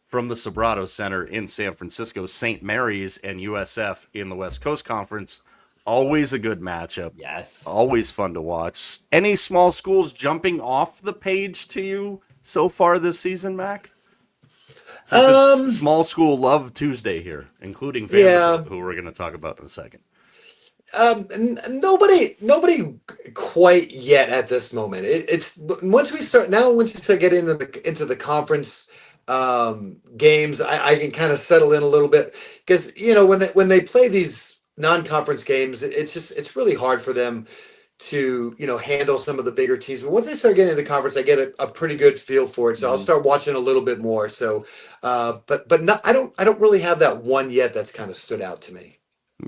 from the Sobrato Center in San Francisco. St. Mary's and USF in the West Coast Conference. Always a good matchup. Yes. Always fun to watch. Any small schools jumping off the page to you so far this season, Mac? Since it's Small School Love Tuesday here, including Vanderbilt, who we're going to talk about in a second. Nobody quite yet at this moment. It's once you start getting into the conference games, I can kind of settle in a little bit, because when they play these non-conference games, it's really hard for them to handle some of the bigger teams. But once they start getting into conference, I get a pretty good feel for it. So I'll start watching a little bit more. So, but not, I don't really have that one yet that's kind of stood out to me.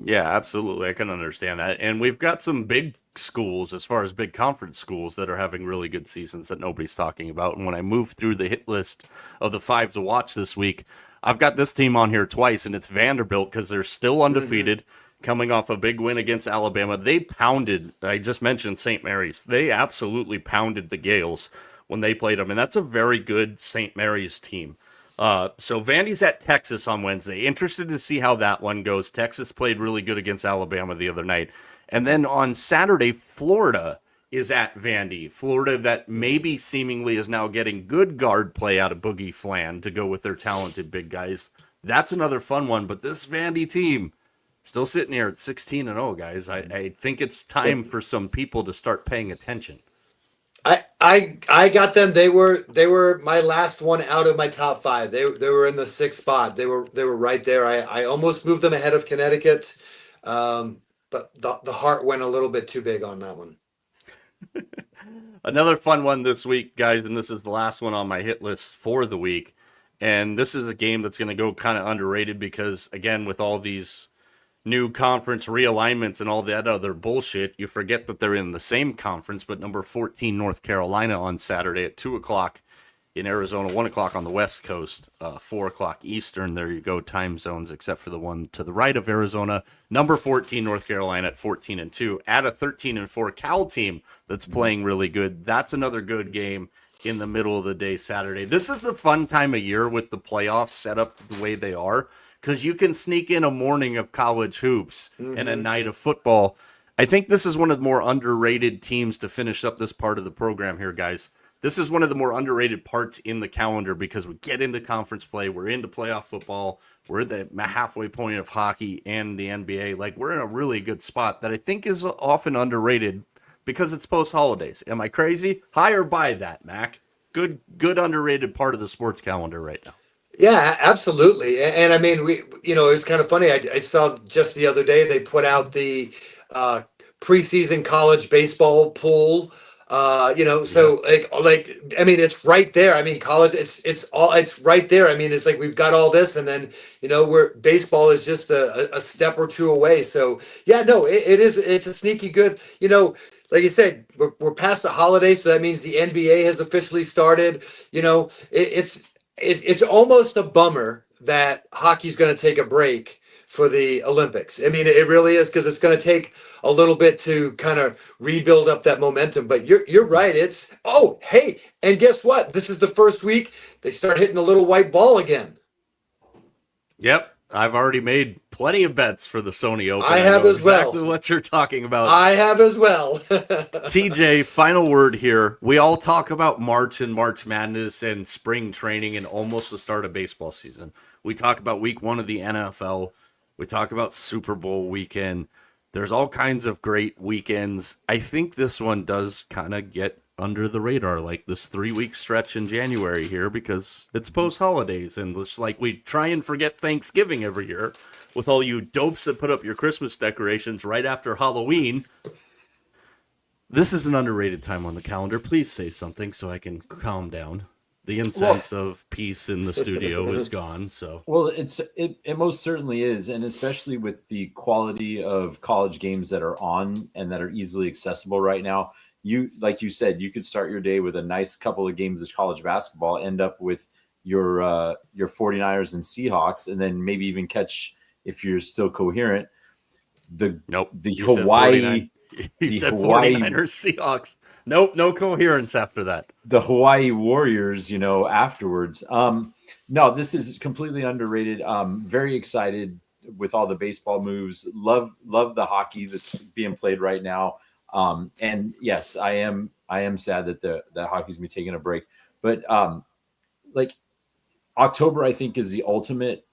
Yeah, absolutely. I can understand that. And we've got some big schools, as far as big conference schools, that are having really good seasons that nobody's talking about. And when I move through the hit list of the 5 to watch this week, I've got this team on here twice, and it's Vanderbilt, because they're still undefeated, coming off a big win against Alabama. They pounded, I just mentioned St. Mary's. They absolutely pounded the Gales when they played them. And that's a very good St. Mary's team. So Vandy's at Texas on Wednesday. Interested to see how that one goes. Texas played really good against Alabama the other night. And then on Saturday, Florida is at Vandy. Florida that maybe seemingly is now getting good guard play out of Boogie Flan to go with their talented big guys. That's another fun one. But this Vandy team still sitting here at 16-0, guys. I think it's time for some people to start paying attention. I got them. They were my last one out of my top 5. They were in the 6th spot. They were right there. I almost moved them ahead of Connecticut, but the heart went a little bit too big on that one. Another fun one this week, guys, and this is the last one on my hit list for the week. And this is a game that's going to go kind of underrated because, again, with all these new conference realignments and all that other bullshit, you forget that they're in the same conference. But number 14, North Carolina, on Saturday at 2 o'clock in Arizona, 1 o'clock on the West Coast, 4 o'clock Eastern. There you go, time zones, except for the one to the right of Arizona. Number 14, North Carolina at 14-2. At a 13-4 Cal team that's playing really good. That's another good game in the middle of the day Saturday. This is the fun time of year with the playoffs set up the way they are, because you can sneak in a morning of college hoops and a night of football. I think this is one of the more underrated teams to finish up this part of the program here, guys. This is one of the more underrated parts in the calendar because we get into conference play, we're into playoff football, we're at the halfway point of hockey and the NBA. Like, we're in a really good spot that I think is often underrated because it's post-holidays. Am I crazy? High or buy that, Mac? Good underrated part of the sports calendar right now. Yeah, absolutely. And I mean, it was kind of funny. I saw just the other day they put out the uh, preseason college baseball pool. So I mean, it's right there. I mean, college, it's right there. I mean, it's like we've got all this, and then where baseball is just a step or two away. So yeah, no, it's a sneaky good. Like you said, we're past the holiday, so that means the NBA has officially started. It's almost a bummer that hockey's going to take a break for the Olympics. I mean, it really is, because it's going to take a little bit to kind of rebuild up that momentum. But you're right. Hey, and guess what? This is the first week they start hitting the little white ball again. Yep. I've already made plenty of bets for the Sony Open. I have as well. Exactly what you're talking about. I have as well. TJ, final word here. We all talk about March and March Madness and spring training and almost the start of baseball season. We talk about week 1 of the NFL. We talk about Super Bowl weekend. There's all kinds of great weekends. I think this one does kind of get under the radar, like this 3-week stretch in January here, because it's post-holidays, and just like we try and forget Thanksgiving every year with all you dopes that put up your Christmas decorations right after Halloween. This is an underrated time on the calendar. Please say something so I can calm down. The incense of peace in the studio is gone. So it most certainly is, and especially with the quality of college games that are on and that are easily accessible right now. Like you said, you could start your day with a nice couple of games of college basketball, end up with your 49ers and Seahawks, and then maybe even catch, if you're still coherent, the Hawaii. You said 49ers Seahawks. Nope, no coherence after that. The Hawaii Warriors, afterwards. No, this is completely underrated. Very excited with all the baseball moves. Love the hockey that's being played right now. And yes, I am sad that that hockey's be taking a break, but like October, I think, is the ultimate,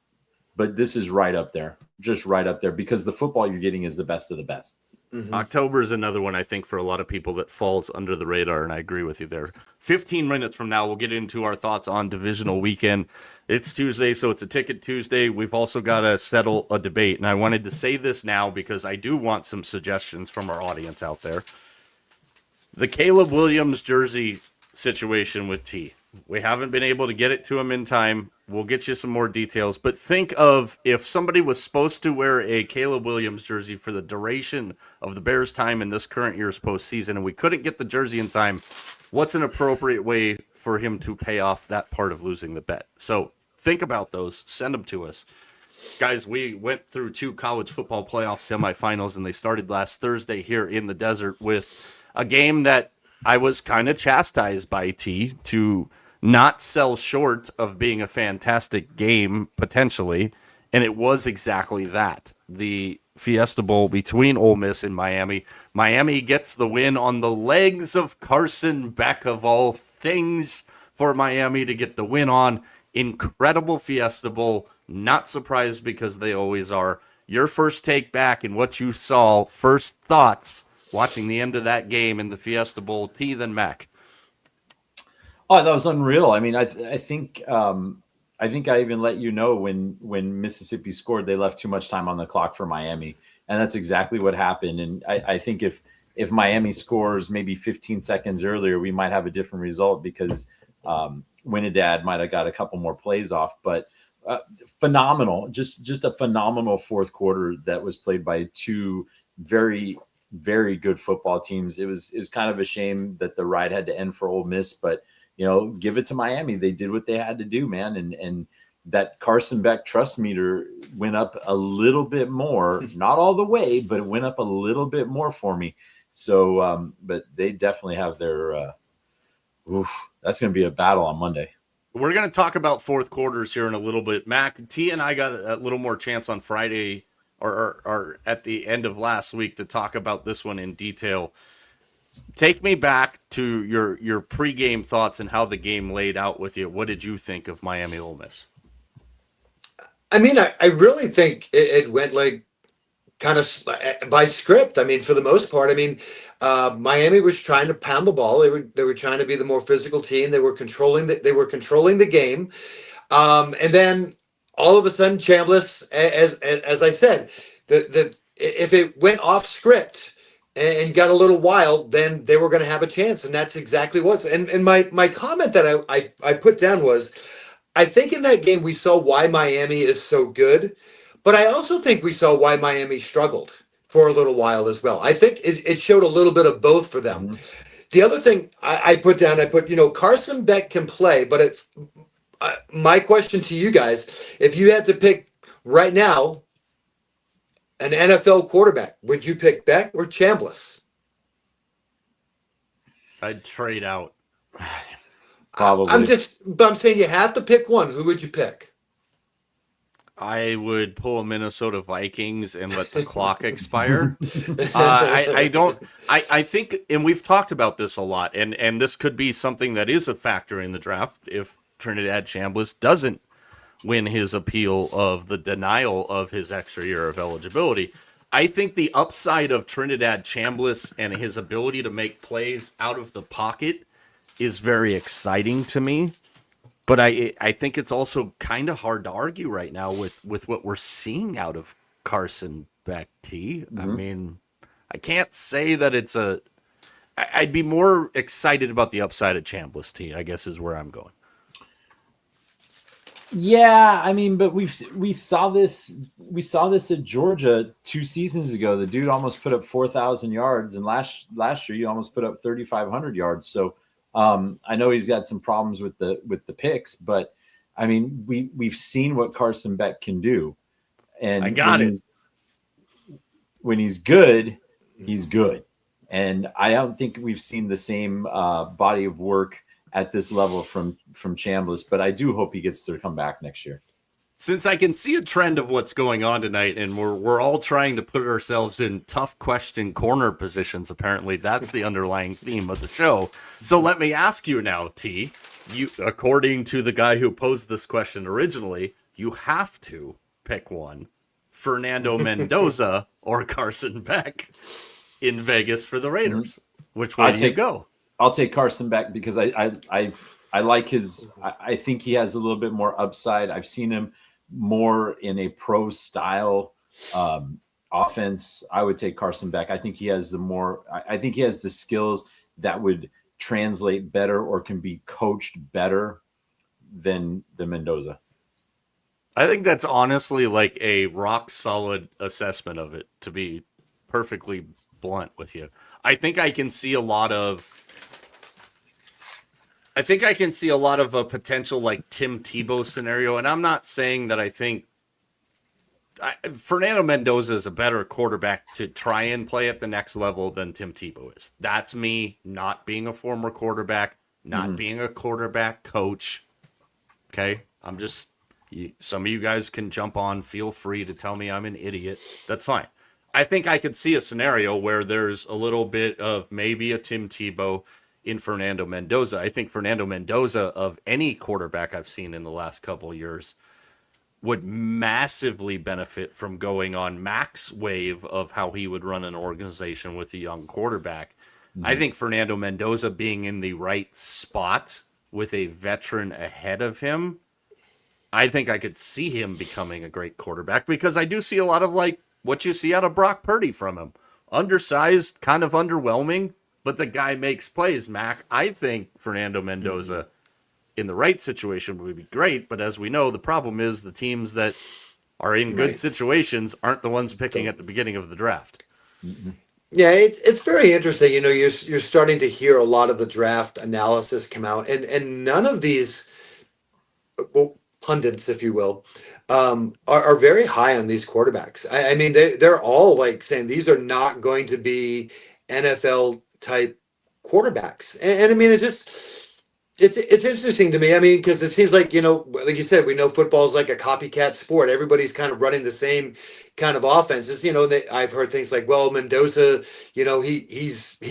but this is right up there, just right up there, because the football you're getting is the best of the best. Mm-hmm. October is another one, I think, for a lot of people that falls under the radar, and I agree with you there. 15 minutes from now, we'll get into our thoughts on divisional weekend. It's Tuesday, so it's a Ticket Tuesday. We've also got to settle a debate, and I wanted to say this now because I do want some suggestions from our audience out there. The Caleb Williams jersey situation with T. We haven't been able to get it to him in time. We'll get you some more details, but think of if somebody was supposed to wear a Caleb Williams jersey for the duration of the Bears' time in this current year's postseason, and we couldn't get the jersey in time, what's an appropriate way for him to pay off that part of losing the bet? So think about those. Send them to us. Guys, we went through 2 college football playoff semifinals, and they started last Thursday here in the desert with a game that I was kind of chastised by T to not sell short of being a fantastic game, potentially, and it was exactly that. The Fiesta Bowl between Ole Miss and Miami. Miami gets the win on the legs of Carson Beck, of all things, for Miami to get the win on. Incredible Fiesta Bowl. Not surprised, because they always are. Your first take back and what you saw, first thoughts watching the end of that game in the Fiesta Bowl, T, then Mac. Oh, that was unreal. I mean, I think I even let you know when Mississippi scored, they left too much time on the clock for Miami, and that's exactly what happened. And I think if Miami scores maybe 15 seconds earlier, we might have a different result, because Winnidad might have got a couple more plays off. But phenomenal, just a phenomenal fourth quarter that was played by 2 very, very good football teams. It was kind of a shame that the ride had to end for Ole Miss, but give it to Miami. They did what they had to do, man. And that Carson Beck trust meter went up a little bit more, not all the way, but it went up a little bit more for me. So, but they definitely have their, that's going to be a battle on Monday. We're going to talk about fourth quarters here in a little bit. Mac, T and I got a little more chance on Friday or at the end of last week to talk about this one in detail. Take me back to your pregame thoughts and how the game laid out with you. What did you think of Miami Ole Miss? I mean, I really think it went like kind of by script. I mean, for the most part, I mean, Miami was trying to pound the ball. They were trying to be the more physical team. They were controlling the game. And then all of a sudden, Chambliss, as I said, the if it went off script and got a little wild, then they were going to have a chance, and that's exactly what's. And my comment that I put down was, I think in that game we saw why Miami is so good, but I also think we saw why Miami struggled for a little while as well. I think it showed a little bit of both for them. The other thing I put down, Carson Beck can play, but my question to you guys, if you had to pick right now an NFL quarterback, would you pick Beck or Chambliss? I'd trade out. Probably. I'm saying you have to pick one. Who would you pick? I would pull a Minnesota Vikings and let the clock expire. I think, and we've talked about this a lot, and this could be something that is a factor in the draft if Trinidad Chambliss doesn't win his appeal of the denial of his extra year of eligibility. I think the upside of Trinidad Chambliss and his ability to make plays out of the pocket is very exciting to me. But I think it's also kind of hard to argue right now with what we're seeing out of Carson Beck T. I mean, I can't say that it's I'd be more excited about the upside of Chambliss T, I guess is where I'm going. Yeah, I mean, but we saw this at Georgia 2 seasons ago. The dude almost put up 4,000 yards, and last year you almost put up 3,500 yards. So I know he's got some problems with the picks, but I mean, we've seen what Carson Beck can do, and I got it. When he's good, he's good, and I don't think we've seen the same body of work at this level from Chambliss, but I do hope he gets to come back next year. Since I can see a trend of what's going on tonight, and we're all trying to put ourselves in tough question corner positions, apparently that's the underlying theme of the show. So let me ask you now, T. You, according to the guy who posed this question originally, you have to pick one: Fernando Mendoza or Carson Beck in Vegas for the Raiders. Which way do you go? I'll take Carson Beck because I like his. I think he has a little bit more upside. I've seen him more in a pro style offense. I would take Carson Beck. I think he has I think he has the skills that would translate better or can be coached better than the Mendoza. I think that's honestly like a rock solid assessment of it, to be perfectly blunt with you. I think I can see a lot of a potential like Tim Tebow scenario, and I'm not saying that I think Fernando Mendoza is a better quarterback to try and play at the next level than Tim Tebow is. That's me not being a former quarterback, not being a quarterback coach. Okay? I'm just, some of you guys can jump on, feel free to tell me I'm an idiot. That's fine. I think I could see a scenario where there's a little bit of maybe a Tim Tebow in Fernando Mendoza. I think Fernando Mendoza, of any quarterback I've seen in the last couple of years, would massively benefit from going on Mack's wave of how he would run an organization with a young quarterback. I think Fernando Mendoza being in the right spot with a veteran ahead of him, I think I could see him becoming a great quarterback, because I do see a lot of like what you see out of Brock Purdy from him. Undersized, kind of underwhelming, but the guy makes plays, Mack. I think Fernando Mendoza in the right situation would be great, but as we know, the problem is the teams that are in good situations aren't the ones picking at the beginning of the draft. Yeah, it's very interesting. You know, you're starting to hear a lot of the draft analysis come out, and none of these pundits, if you will, are very high on these quarterbacks. I mean, they're all like saying these are not going to be NFL type quarterbacks, and I mean, It's interesting to me. I mean, because it seems like, like you said, we know football is like a copycat sport. Everybody's kind of running the same kind of offenses. I've heard things like, well, Mendoza, he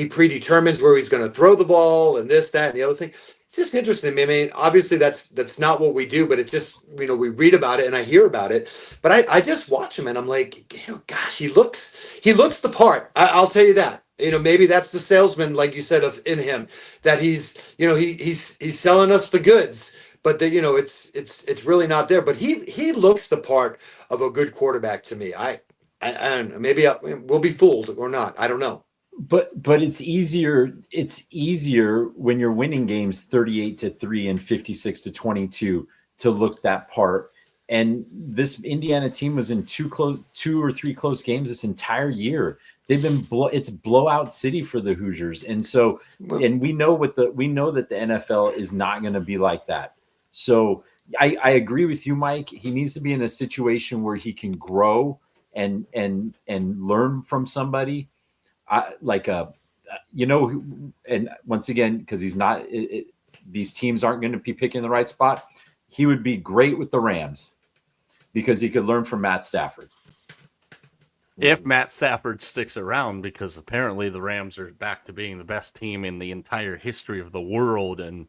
predetermines where he's going to throw the ball and this, that, and the other thing. It's just interesting to me. I mean, obviously that's not what we do, but it's just, we read about it and I hear about it. But I just watch him and I'm like, gosh, he looks the part. I'll tell you that. Maybe that's the salesman, like you said, in him, that he's selling us the goods, but it's really not there. But he looks the part of a good quarterback to me. I don't know. Maybe we'll be fooled or not. I don't know. But it's easier. It's easier when you're winning games 38-3 and 56-22 to look that part. And this Indiana team was in two or three close games this entire year. They've been it's blowout city for the Hoosiers, and so and we know that the NFL is not going to be like that. So I agree with you, Mike. He needs to be in a situation where he can grow and learn from somebody, and once again, because he's not, these teams aren't going to be picking the right spot. He would be great with the Rams because he could learn from Matt Stafford. If Matt Stafford sticks around, because apparently the Rams are back to being the best team in the entire history of the world and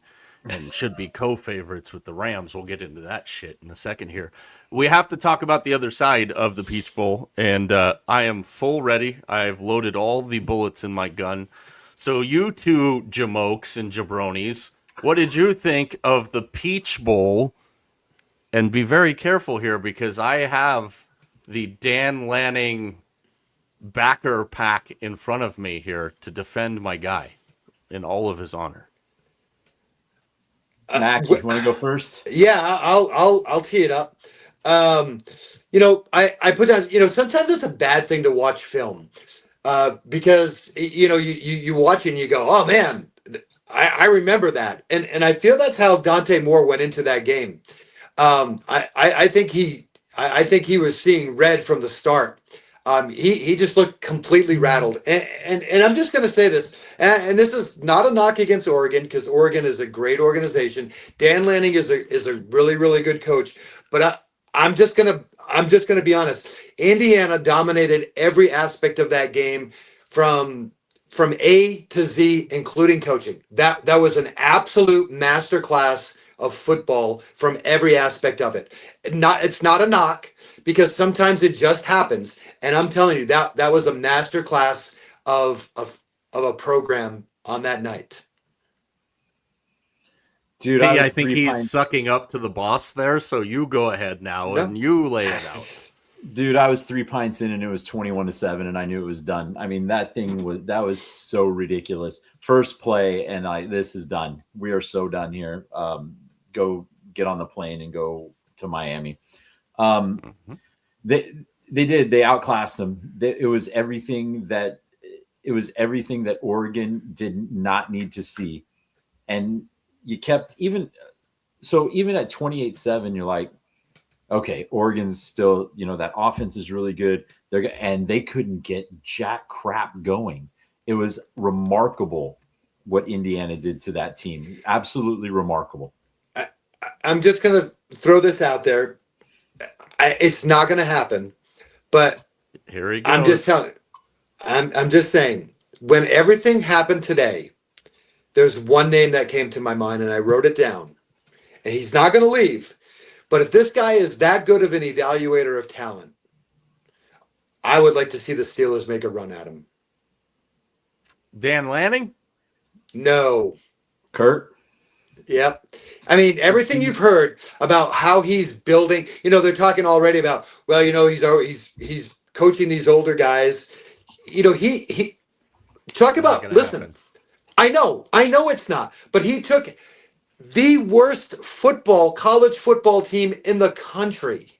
should be co-favorites with the Rams. We'll get into that shit in a second here. We have to talk about the other side of the Peach Bowl, and I am full ready. I've loaded all the bullets in my gun. So you two jamokes and jabronis, what did you think of the Peach Bowl? And be very careful here because I have the Dan Lanning backer pack in front of me here to defend my guy in all of his honor. Mack, you want to go first? Yeah, I'll tee it up. I put down, sometimes it's a bad thing to watch film because, you watch it and you go, oh man, I remember that. And I feel that's how Dante Moore went into that game. I think he was seeing red from the start. He just looked completely rattled. And I'm just going to say this, and this is not a knock against Oregon because Oregon is a great organization. Dan Lanning is a really, really good coach. But I'm just going to be honest. Indiana dominated every aspect of that game from A to Z, including coaching. That was an absolute masterclass of football from every aspect of it. It's not a knock because sometimes it just happens. And I'm telling you that was a master class of a program on that night. Dude, I think he's sucking up to the boss there. So you go ahead now and you lay it out. Dude, I was 3 pints in and it was 21-7 and I knew it was done. I mean, that was so ridiculous. First play and this is done. We are so done here. Go get on the plane and go to Miami. They outclassed them. It was everything that Oregon did not need to see. And you kept even at 28-7, you're like, okay, Oregon's still, that offense is really good. And they couldn't get jack crap going. It was remarkable what Indiana did to that team. Absolutely remarkable. I'm just going to throw this out there. It's not going to happen, but here he goes. I'm just telling. I'm just saying. When everything happened today, there's one name that came to my mind, and I wrote it down. And he's not going to leave. But if this guy is that good of an evaluator of talent, I would like to see the Steelers make a run at him. Dan Lanning? No. Kurt? Yep. I mean, everything you've heard about how he's building, they're talking already about, well, he's coaching these older guys. He talk about, listen, happen. I know it's not, but he took the worst college football team in the country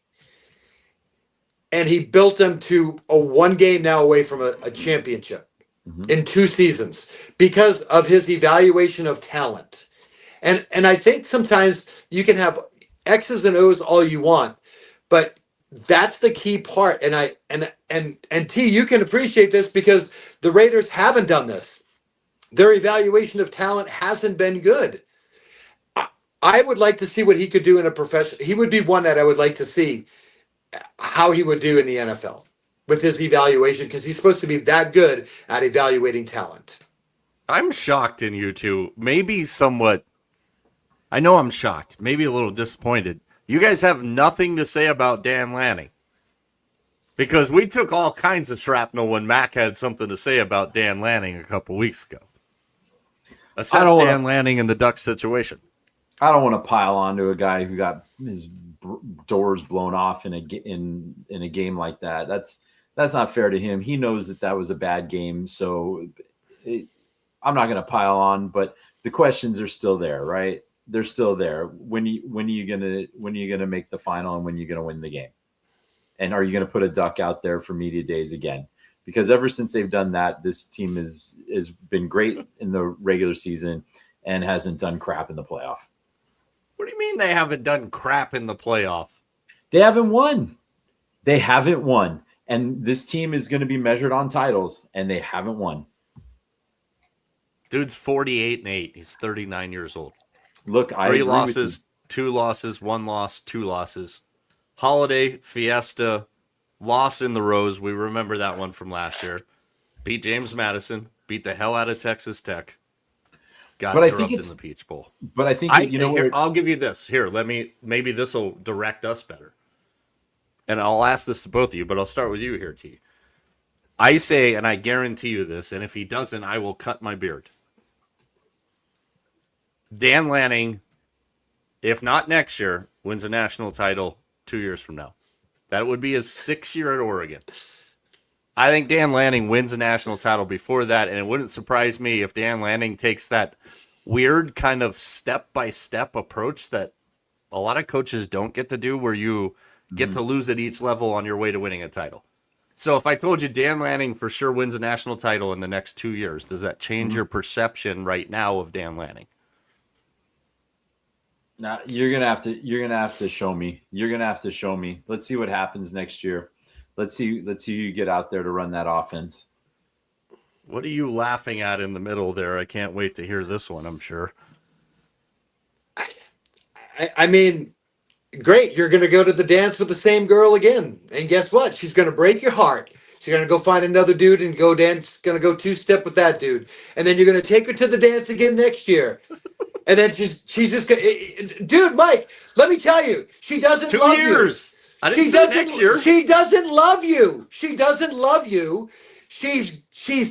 and he built them to a one game now away from a championship in 2 seasons because of his evaluation of talent. And I think sometimes you can have X's and O's all you want, but that's the key part. And T, you can appreciate this because the Raiders haven't done this. Their evaluation of talent hasn't been good. I would like to see what he could do in a profession. He would be one that I would like to see how he would do in the NFL with his evaluation, because he's supposed to be that good at evaluating talent. I'm shocked in you two. Maybe somewhat. I know I'm shocked. Maybe a little disappointed. You guys have nothing to say about Dan Lanning. Because we took all kinds of shrapnel when Mack had something to say about Dan Lanning a couple weeks ago. Assess Dan Lanning in the Ducks situation. I don't want to pile on to a guy who got his doors blown off in a game like that. That's not fair to him. He knows that was a bad game, so I'm not going to pile on. But the questions are still there, right? They're still there. When are you gonna make the final, and when are you gonna win the game? And are you going to put a Duck out there for media days again? Because ever since they've done that, this team has been great in the regular season and hasn't done crap in the playoff. What do you mean they haven't done crap in the playoff? They haven't won. They haven't won. And this team is going to be measured on titles, and they haven't won. Dude's 48-8. He's 39 years old. Look, I 3 losses, 2 losses, 1 loss, 2 losses. Holiday, Fiesta, loss in the Rose. We remember that one from last year. Beat James Madison. Beat the hell out of Texas Tech. Got corrupted in the Peach Bowl. But I think I'll give you this. Here, maybe this will direct us better. And I'll ask this to both of you, but I'll start with you here, T. I say, and I guarantee you this, and if he doesn't, I will cut my beard. Dan Lanning, if not next year, wins a national title 2 years from now. That would be his 6th year at Oregon. I think Dan Lanning wins a national title before that, and it wouldn't surprise me if Dan Lanning takes that weird kind of step-by-step approach that a lot of coaches don't get to do, where you get to lose at each level on your way to winning a title. So if I told you Dan Lanning for sure wins a national title in the next 2 years, does that change your perception right now of Dan Lanning? Now you're gonna have to show me. You're gonna have to show me. Let's see what happens next year. Let's see who you get out there to run that offense. What are you laughing at in the middle there? I can't wait to hear this one, I'm sure. I mean, great. You're going to go to the dance with the same girl again. And guess what? She's going to break your heart. She's going to go find another dude and go dance. Going to go 2-step with that dude. And then you're going to take her to the dance again next year. And then she's just going to... Dude, Mike, let me tell you. She doesn't 2 love years. you. I didn't say next year. She doesn't love you. She doesn't love you. She's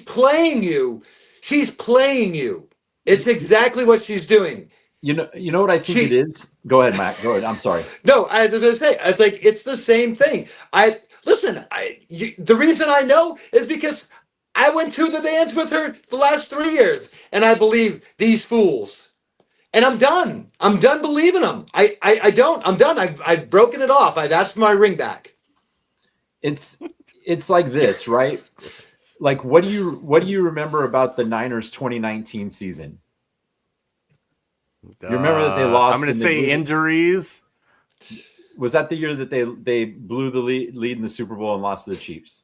playing you. She's playing you. It's exactly what she's doing. You know what I think it is? Go ahead, Matt. Go ahead. I'm sorry. No, I was going to say, I think it's the same thing. The reason I know is because I went to the dance with her the last 3 years, and I believe these fools. And I'm done. I'm done believing them. I don't. I'm done. I've broken it off. I've asked my ring back. It's like this, right? Like, what do you remember about the Niners 2019 season? You remember that they lost? I'm going to say injuries. Was that the year that they blew the lead in the Super Bowl and lost to the Chiefs?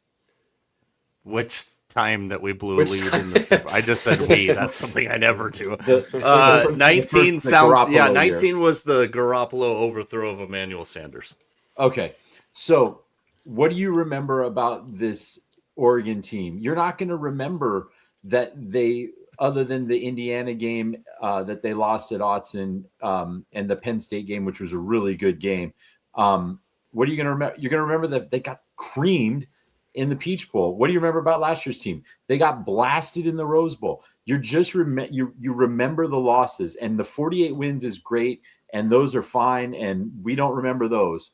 Which time that we blew a lead in the Super Bowl? I just said we. That's something I never do. 19 sounds. Yeah, 19 year. Was the Garoppolo overthrow of Emmanuel Sanders. Okay, so what do you remember about this Oregon team? You're not going to remember that they, other than the Indiana game that they lost at Autzen and the Penn State game, which was a really good game. What are you going to remember? You're going to remember that they got creamed in the Peach Bowl. What do you remember about last year's team? They got blasted in the Rose Bowl. You're just you remember the losses, and the 48 wins is great, and those are fine, and we don't remember those.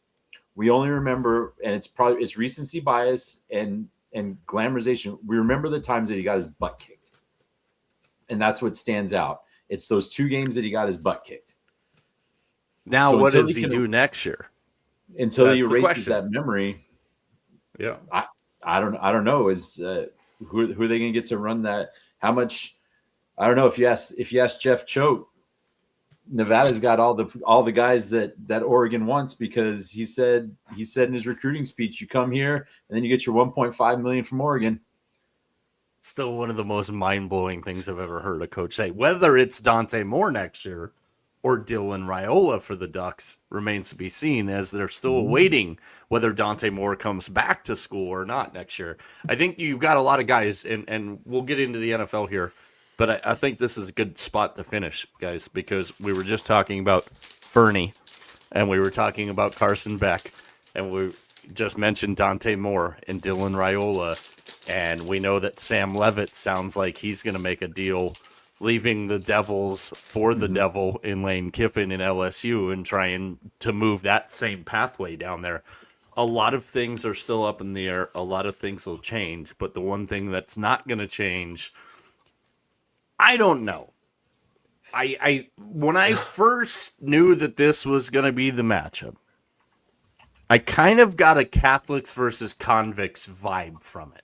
We only remember, and it's recency bias and glamorization. We remember the times that he got his butt kicked, and that's what stands out. It's those 2 games that he got his butt kicked. Now, so what does he do next year? Until he erases that memory. Yeah, I don't know. Is who are they going to get to run that? How much? I don't know. If you ask Jeff Choate, Nevada's got all the guys that Oregon wants, because he said in his recruiting speech, you come here and then you get your $1.5 million from Oregon. Still one of the most mind-blowing things I've ever heard a coach say. Whether it's Dante Moore next year or Dylan Raiola for the Ducks remains to be seen, as they're still awaiting whether Dante Moore comes back to school or not next year. I think you've got a lot of guys, and we'll get into the NFL here, but I think this is a good spot to finish, guys, because we were just talking about Fernie, and we were talking about Carson Beck, and we just mentioned Dante Moore and Dylan Raiola, and we know that Sam Levitt sounds like he's going to make a deal leaving the Devils for the Devil in Lane Kiffin in LSU and trying to move that same pathway down there. A lot of things are still up in the air. A lot of things will change, but the one thing that's not going to change, I don't know. I when I first knew that this was going to be the matchup, I kind of got a Catholics versus convicts vibe from it.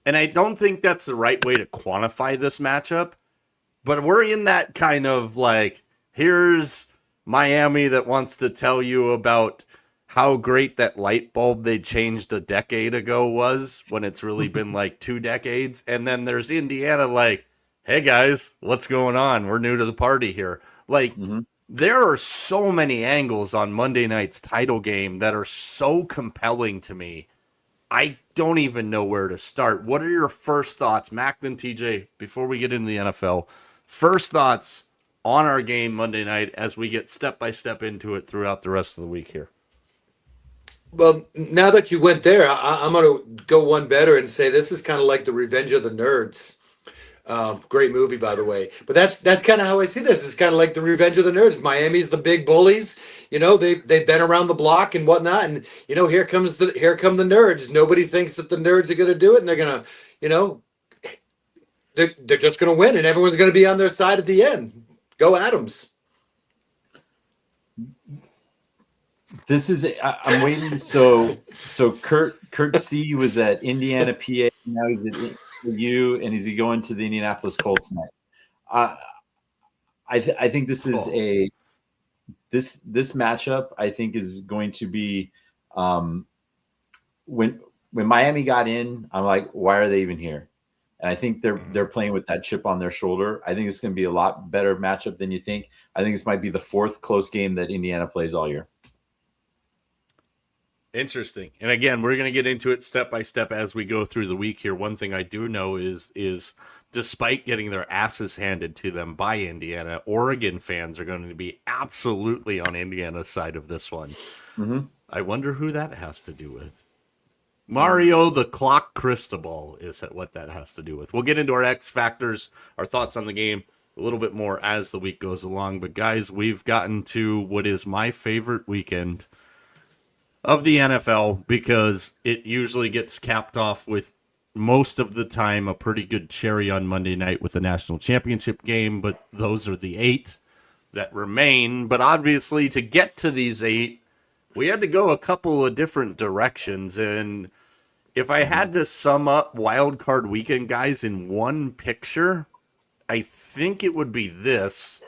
And I don't think that's the right way to quantify this matchup, but we're in that kind of like, here's Miami that wants to tell you about how great that light bulb they changed a decade ago was, when it's really been like 2 decades. And then there's Indiana like, hey guys, what's going on? We're new to the party here. Like, there are so many angles on Monday night's title game that are so compelling to me. I don't even know where to start. What are your first thoughts, Mack and TJ, before we get into the NFL? First thoughts on our game Monday night as we get step by step into it throughout the rest of the week here. Well, now that you went there, I'm going to go one better and say this is kind of like the Revenge of the Nerds. Great movie, by the way. But that's kind of how I see this. It's kind of like the Revenge of the Nerds. Miami's the big bullies. You know, they've been around the block and whatnot. And you know, here come the nerds. Nobody thinks that the nerds are going to do it, and they're going to, you know, they're just going to win, and everyone's going to be on their side at the end. Go Adams. This is I'm waiting. So Kurt C was at Indiana, PA. Now he's at you, and is he going to the Indianapolis Colts tonight? I think this is this matchup. I think is going to be when Miami got in. I'm like, why are they even here? And I think they're playing with that chip on their shoulder. I think it's going to be a lot better matchup than you think. I think this might be the 4th close game that Indiana plays all year. Interesting. And again, we're going to get into it step by step as we go through the week here. One thing I do know is despite getting their asses handed to them by Indiana, Oregon fans are going to be absolutely on Indiana's side of this one. I wonder who that has to do with. Mario the Clock Cristobal is what that has to do with. We'll get into our X factors, our thoughts on the game a little bit more as the week goes along. But guys, we've gotten to what is my favorite weekend of the NFL, because it usually gets capped off with, most of the time, a pretty good cherry on Monday night with the national championship game, but those are the 8 that remain. But obviously, to get to these 8, we had to go a couple of different directions, and if I had to sum up Wild Card Weekend, guys, in one picture, I think it would be this.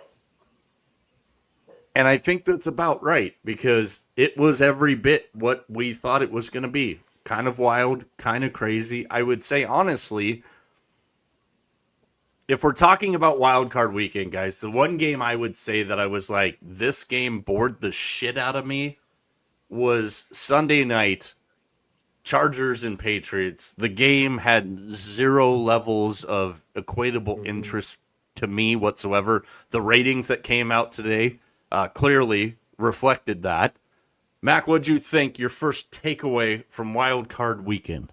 And I think that's about right, because it was every bit what we thought it was going to be. Kind of wild, kind of crazy. I would say, honestly, if we're talking about Wild Card Weekend, guys, the one game I would say that I was like, this game bored the shit out of me, was Sunday night, Chargers and Patriots. The game had 0 levels of equatable interest to me whatsoever. The ratings that came out today clearly reflected that. Mack, what'd you think? Your first takeaway from Wild Card Weekend?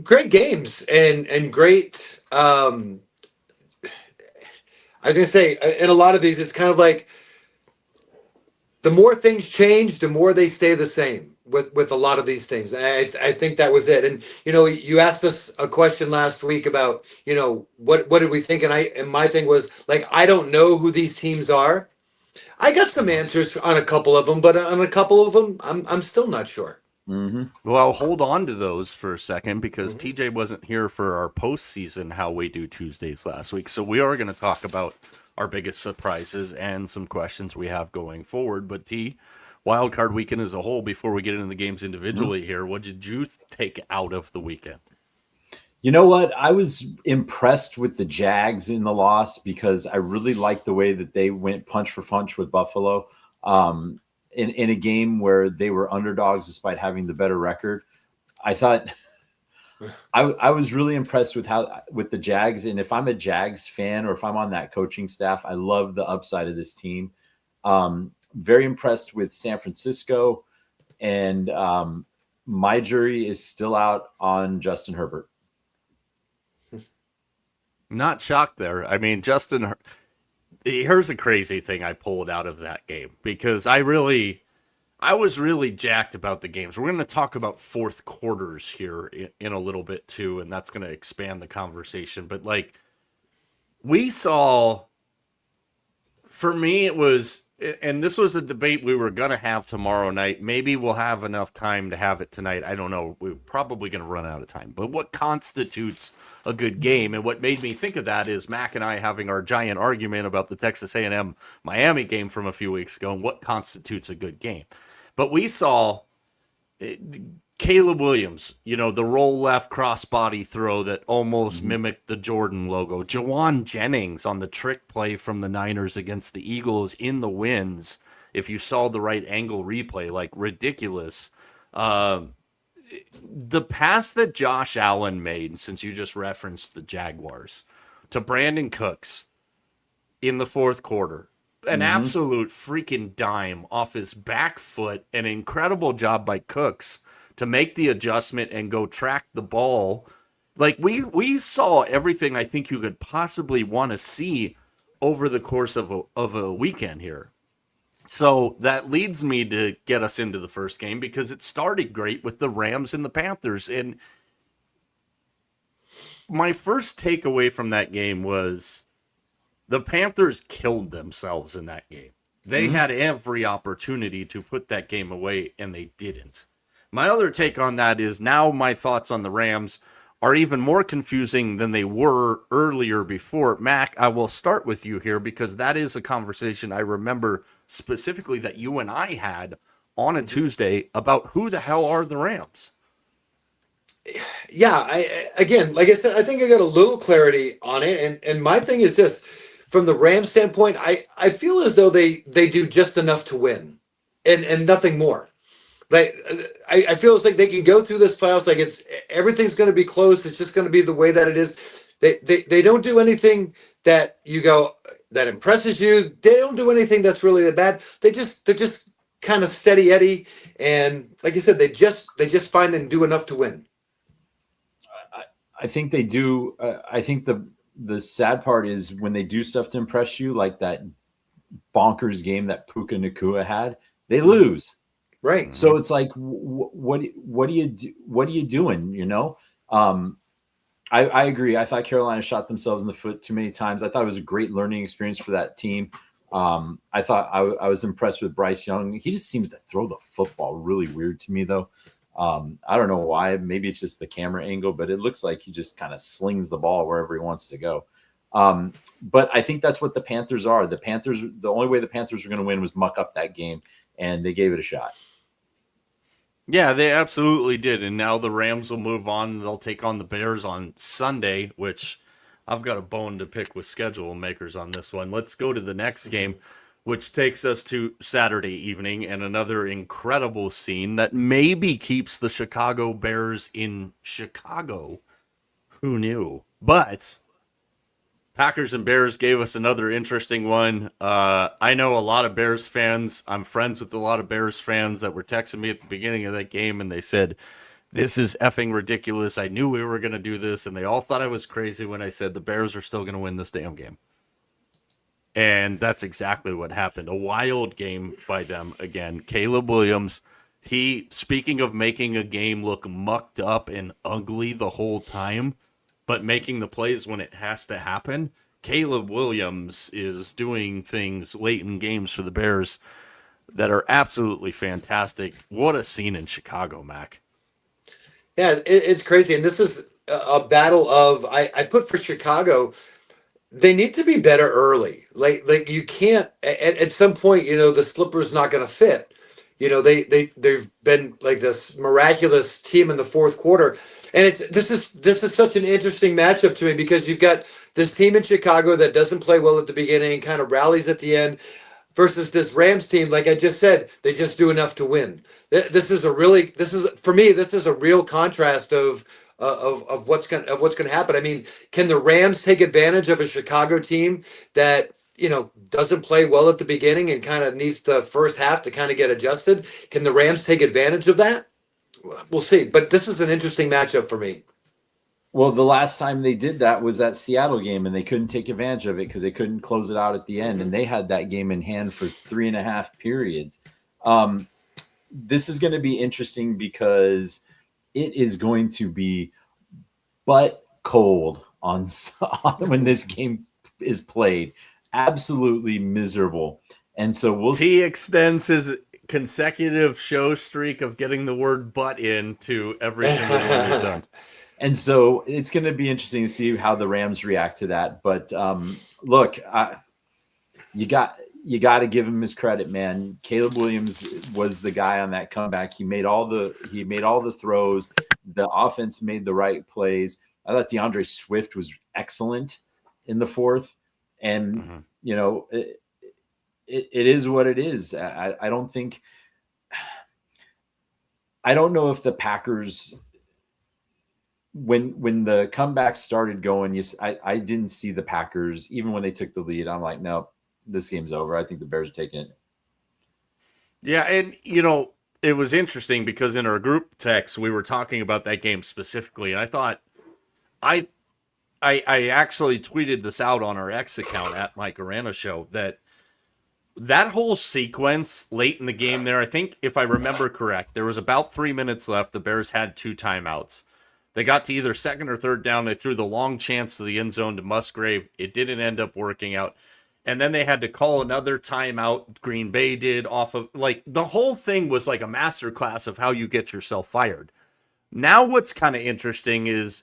Great games and great. I was going to say, in a lot of these, it's kind of like the more things change, the more they stay the same with a lot of these things. And I think that was it. And, you know, you asked us a question last week about, you know, what did we think? And my thing was, like, I don't know who these teams are. I got some answers on a couple of them, but on a couple of them, I'm still not sure. Well, hold on to those for a second, because TJ wasn't here for our postseason How We Do Tuesdays last week. So we are going to talk about our biggest surprises and some questions we have going forward. But T, Wild Card Weekend as a whole, before we get into the games individually here, what did you take out of the weekend? You know what? I was impressed with the Jags in the loss because I really liked the way that they went punch for punch with Buffalo in a game where they were underdogs despite having the better record. I thought I was really impressed with the Jags. And if I'm a Jags fan or if I'm on that coaching staff, I love the upside of this team. Very impressed with San Francisco. And my jury is still out on Justin Herbert. Not shocked there. I mean, here's a crazy thing I pulled out of that game because I was really jacked about the games. We're going to talk about fourth quarters here in a little bit too, and that's going to expand the conversation. But like we saw, for me, it was, and this was a debate we were going to have tomorrow night. Maybe we'll have enough time to have it tonight. I don't know. We're probably going to run out of time. But what constitutes a good game? And what made me think of that is Mack and I having our giant argument about the Texas A&M Miami game from a few weeks ago and what constitutes a good game. But we saw Caleb Williams, the roll left crossbody throw that almost mimicked the Jordan logo. Jawan Jennings on the trick play from the Niners against the Eagles in the winds. If you saw the right angle replay, like ridiculous. The pass that Josh Allen made, since you just referenced the Jaguars, to Brandon Cooks in the fourth quarter. An absolute freaking dime off his back foot. An incredible job by Cooks to make the adjustment and go track the ball. Like we saw everything I think you could possibly want to see over the course of a weekend here. So that leads me to get us into the first game because it started great with the Rams and the Panthers. And my first takeaway from that game was the Panthers killed themselves in that game. They had every opportunity to put that game away, and they didn't. My other take on that is now my thoughts on the Rams are even more confusing than they were earlier before. Mack, I will start with you here because that is a conversation I remember specifically that you and I had on a Tuesday about who the hell are the Rams. Yeah, again, like I said, I think I got a little clarity on it. And my thing is this. From the Rams standpoint, I feel as though they do just enough to win and nothing more. Like I feel it's like they can go through this playoffs, like everything's going to be close. It's just going to be the way that it is. They don't do anything that you go that impresses you. They don't do anything that's really that bad. They're just kind of steady Eddie, and like you said, they just find and do enough to win. I think they do. I think the sad part is when they do stuff to impress you, like that bonkers game that Puka Nacua had, they lose. Right. So it's like, what are you doing? I agree. I thought Carolina shot themselves in the foot too many times. I thought it was a great learning experience for that team. I thought I was impressed with Bryce Young. He just seems to throw the football really weird to me, though. I don't know why. Maybe it's just the camera angle, but it looks like he just kind of slings the ball wherever he wants to go. But I think that's what the Panthers are. The only way the Panthers were going to win was muck up that game, and they gave it a shot. Yeah, they absolutely did. And now the Rams will move on. They'll take on the Bears on Sunday, which I've got a bone to pick with schedule makers on this one. Let's go to the next game, which takes us to Saturday evening and another incredible scene that maybe keeps the Chicago Bears in Chicago. Who knew? But Packers and Bears gave us another interesting one. I know a lot of Bears fans. I'm friends with a lot of Bears fans that were texting me at the beginning of that game, and they said, this is effing ridiculous. I knew we were going to do this, and they all thought I was crazy when I said the Bears are still going to win this damn game. And that's exactly what happened. A wild game by them again. Caleb Williams, speaking of making a game look mucked up and ugly the whole time, but making the plays when it has to happen, Caleb Williams is doing things late in games for the Bears that are absolutely fantastic. What a scene in Chicago, Mack. Yeah, it's crazy. And this is a battle of, I put for Chicago, they need to be better early. Like you can't at some point, the slipper's not going to fit. They've been like this miraculous team in the fourth quarter. And this is such an interesting matchup to me because you've got this team in Chicago that doesn't play well at the beginning, kind of rallies at the end, versus this Rams team. Like I just said, they just do enough to win. For me, this is a real contrast of what's gonna happen. I mean, can the Rams take advantage of a Chicago team that doesn't play well at the beginning and kind of needs the first half to kind of get adjusted? Can the Rams take advantage of that? We'll see. But this is an interesting matchup for me. Well, the last time they did that was that Seattle game, and they couldn't take advantage of it because they couldn't close it out at the end, and they had that game in hand for 3.5 periods. This is going to be interesting because it is going to be butt cold on when this game is played. Absolutely miserable. And so he extends his consecutive show streak of getting the word butt in to every single one we've done. And so it's going to be interesting to see how the Rams react to that. But look, you got to give him his credit, man. Caleb Williams was the guy on that comeback. He made all the throws. The offense made the right plays. I thought DeAndre Swift was excellent in the fourth, and it is what it is. I don't know if the Packers, when the comeback started going, I didn't see the Packers even when they took the lead. I'm like, no, this game's over. I think the Bears are taking it. Yeah, and it was interesting because in our group text we were talking about that game specifically, and I thought I actually tweeted this out on our X account at Mike Arana Show that whole sequence late in the game there, I think if I remember correct, there was about 3 minutes left. The Bears had 2 timeouts. They got to either second or third down. They threw the long chance to the end zone to Musgrave. It didn't end up working out. And then they had to call another timeout. Green Bay did off of, the whole thing was like a masterclass of how you get yourself fired. Now what's kind of interesting is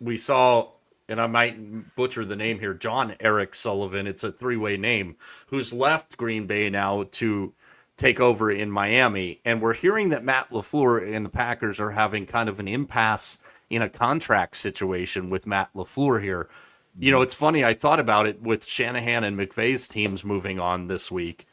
we saw, and I might butcher the name here, John Eric Sullivan, it's a 3-way name, who's left Green Bay now to take over in Miami. And we're hearing that Matt LaFleur and the Packers are having kind of an impasse in a contract situation with Matt LaFleur here. It's funny, I thought about it with Shanahan and McVay's teams moving on this week.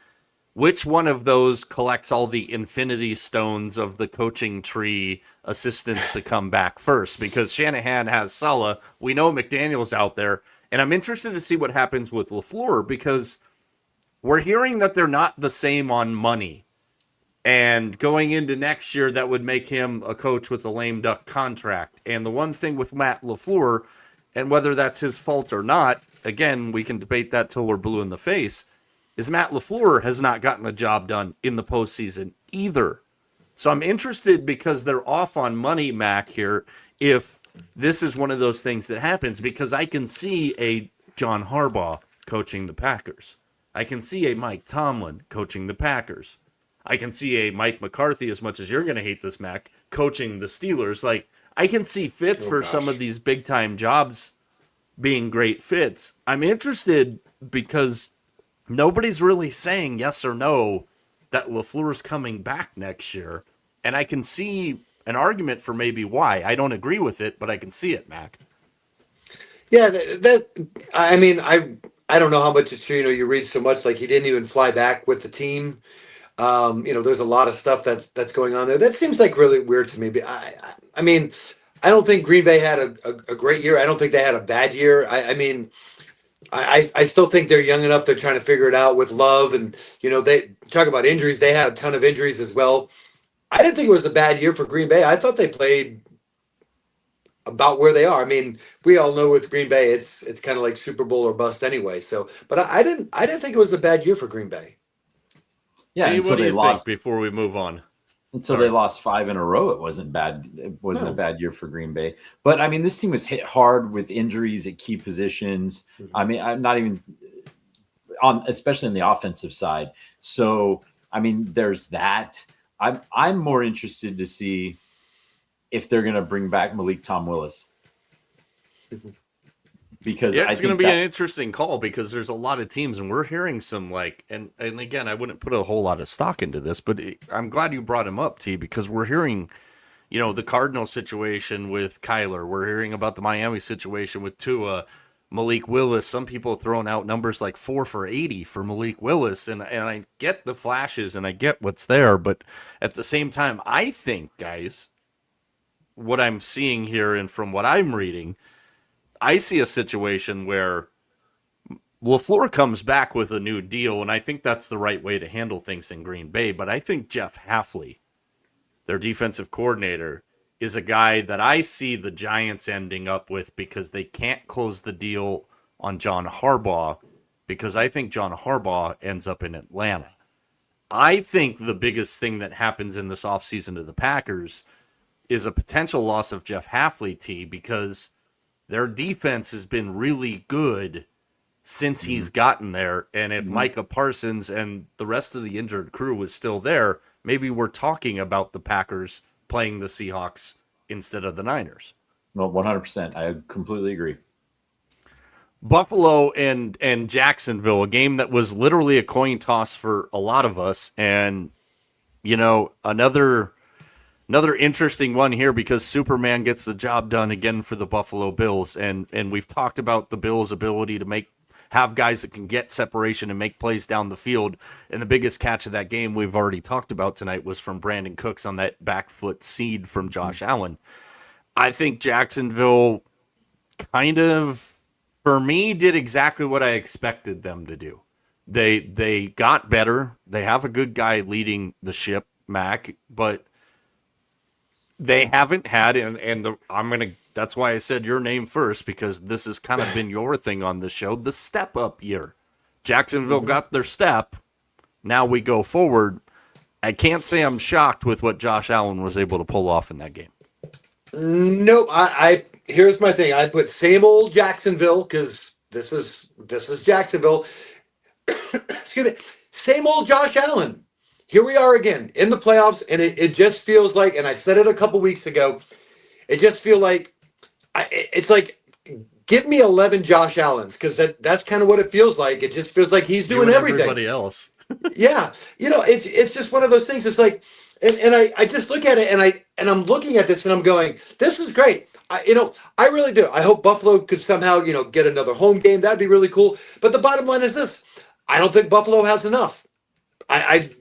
Which one of those collects all the infinity stones of the coaching tree assistants to come back first? Because Shanahan has Saleh. We know McDaniel's out there. And I'm interested to see what happens with LaFleur because we're hearing that they're not the same on money. And going into next year, that would make him a coach with a lame duck contract. And the one thing with Matt LaFleur, and whether that's his fault or not, again, we can debate that till we're blue in the face, is Matt LaFleur has not gotten the job done in the postseason either. So I'm interested because they're off on money, Mac, here, if this is one of those things that happens, because I can see a John Harbaugh coaching the Packers. I can see a Mike Tomlin coaching the Packers. I can see a Mike McCarthy, as much as you're going to hate this, Mac, coaching the Steelers. I can see fits for some of these big-time jobs being great fits. I'm interested because nobody's really saying yes or no that LaFleur's coming back next year. And I can see an argument for maybe why. I don't agree with it, but I can see it, Mac. Yeah, I don't know how much it's true. You read so much, like he didn't even fly back with the team. There's a lot of stuff that's going on there. That seems like really weird to me. But I don't think Green Bay had a great year. I don't think they had a bad year. I still think they're young enough. They're trying to figure it out with Love, and they talk about injuries. They had a ton of injuries as well. I didn't think it was a bad year for Green Bay. I thought they played about where they are. We all know with Green Bay, it's kind of like Super Bowl or bust anyway. So, but I didn't think it was a bad year for Green Bay. Yeah, what do you think before we move on? Until they lost 5 in a row, it wasn't bad. It wasn't a bad year for Green Bay. But this team was hit hard with injuries at key positions. I'm not even especially on the offensive side. So there's that. I'm more interested to see if they're going to bring back Malik Tom Willis. Because it's going to be an interesting call because there's a lot of teams and we're hearing some and again, I wouldn't put a whole lot of stock into this, but I'm glad you brought him up, T, because we're hearing the Cardinal situation with Kyler. We're hearing about the Miami situation with Tua, Malik Willis. Some people throwing out numbers like 4 for 80 for Malik Willis. And I get the flashes and I get what's there. But at the same time, I think, guys, what I'm seeing here and from what I'm reading, I see a situation where LaFleur comes back with a new deal, and I think that's the right way to handle things in Green Bay. But I think Jeff Hafley, their defensive coordinator, is a guy that I see the Giants ending up with because they can't close the deal on John Harbaugh, because I think John Harbaugh ends up in Atlanta. I think the biggest thing that happens in this offseason to the Packers is a potential loss of Jeff Hafley, because their defense has been really good since he's gotten there. And if Micah Parsons and the rest of the injured crew was still there, maybe we're talking about the Packers playing the Seahawks instead of the Niners. Well, 100%. I completely agree. Buffalo and Jacksonville, a game that was literally a coin toss for a lot of us. And, another interesting one here, because Superman gets the job done again for the Buffalo Bills. And we've talked about the Bills' ability to have guys that can get separation and make plays down the field. And the biggest catch of that game we've already talked about tonight was from Brandon Cooks on that back foot seed from Josh Allen. I think Jacksonville kind of, for me, did exactly what I expected them to do. They got better. They have a good guy leading the ship, Mack, but they haven't had, that's why I said your name first, because this has kind of been your thing on the show, the step-up year. Jacksonville got their step. Now we go forward. I can't say I'm shocked with what Josh Allen was able to pull off in that game. Nope. I here's my thing. I put same old Jacksonville, because this is Jacksonville. Excuse me. Same old Josh Allen. Here we are again in the playoffs, and it just feels like, and I said it a couple weeks ago, it just feels like, it's like, give me 11 Josh Allens, because that's kind of what it feels like. It just feels like he's doing everything. Everybody else. Yeah. It's just one of those things. It's like, and I just look at it, and I'm looking at this, and I'm going, this is great. I really do. I hope Buffalo could somehow, get another home game. That'd be really cool. But the bottom line is this: I don't think Buffalo has enough.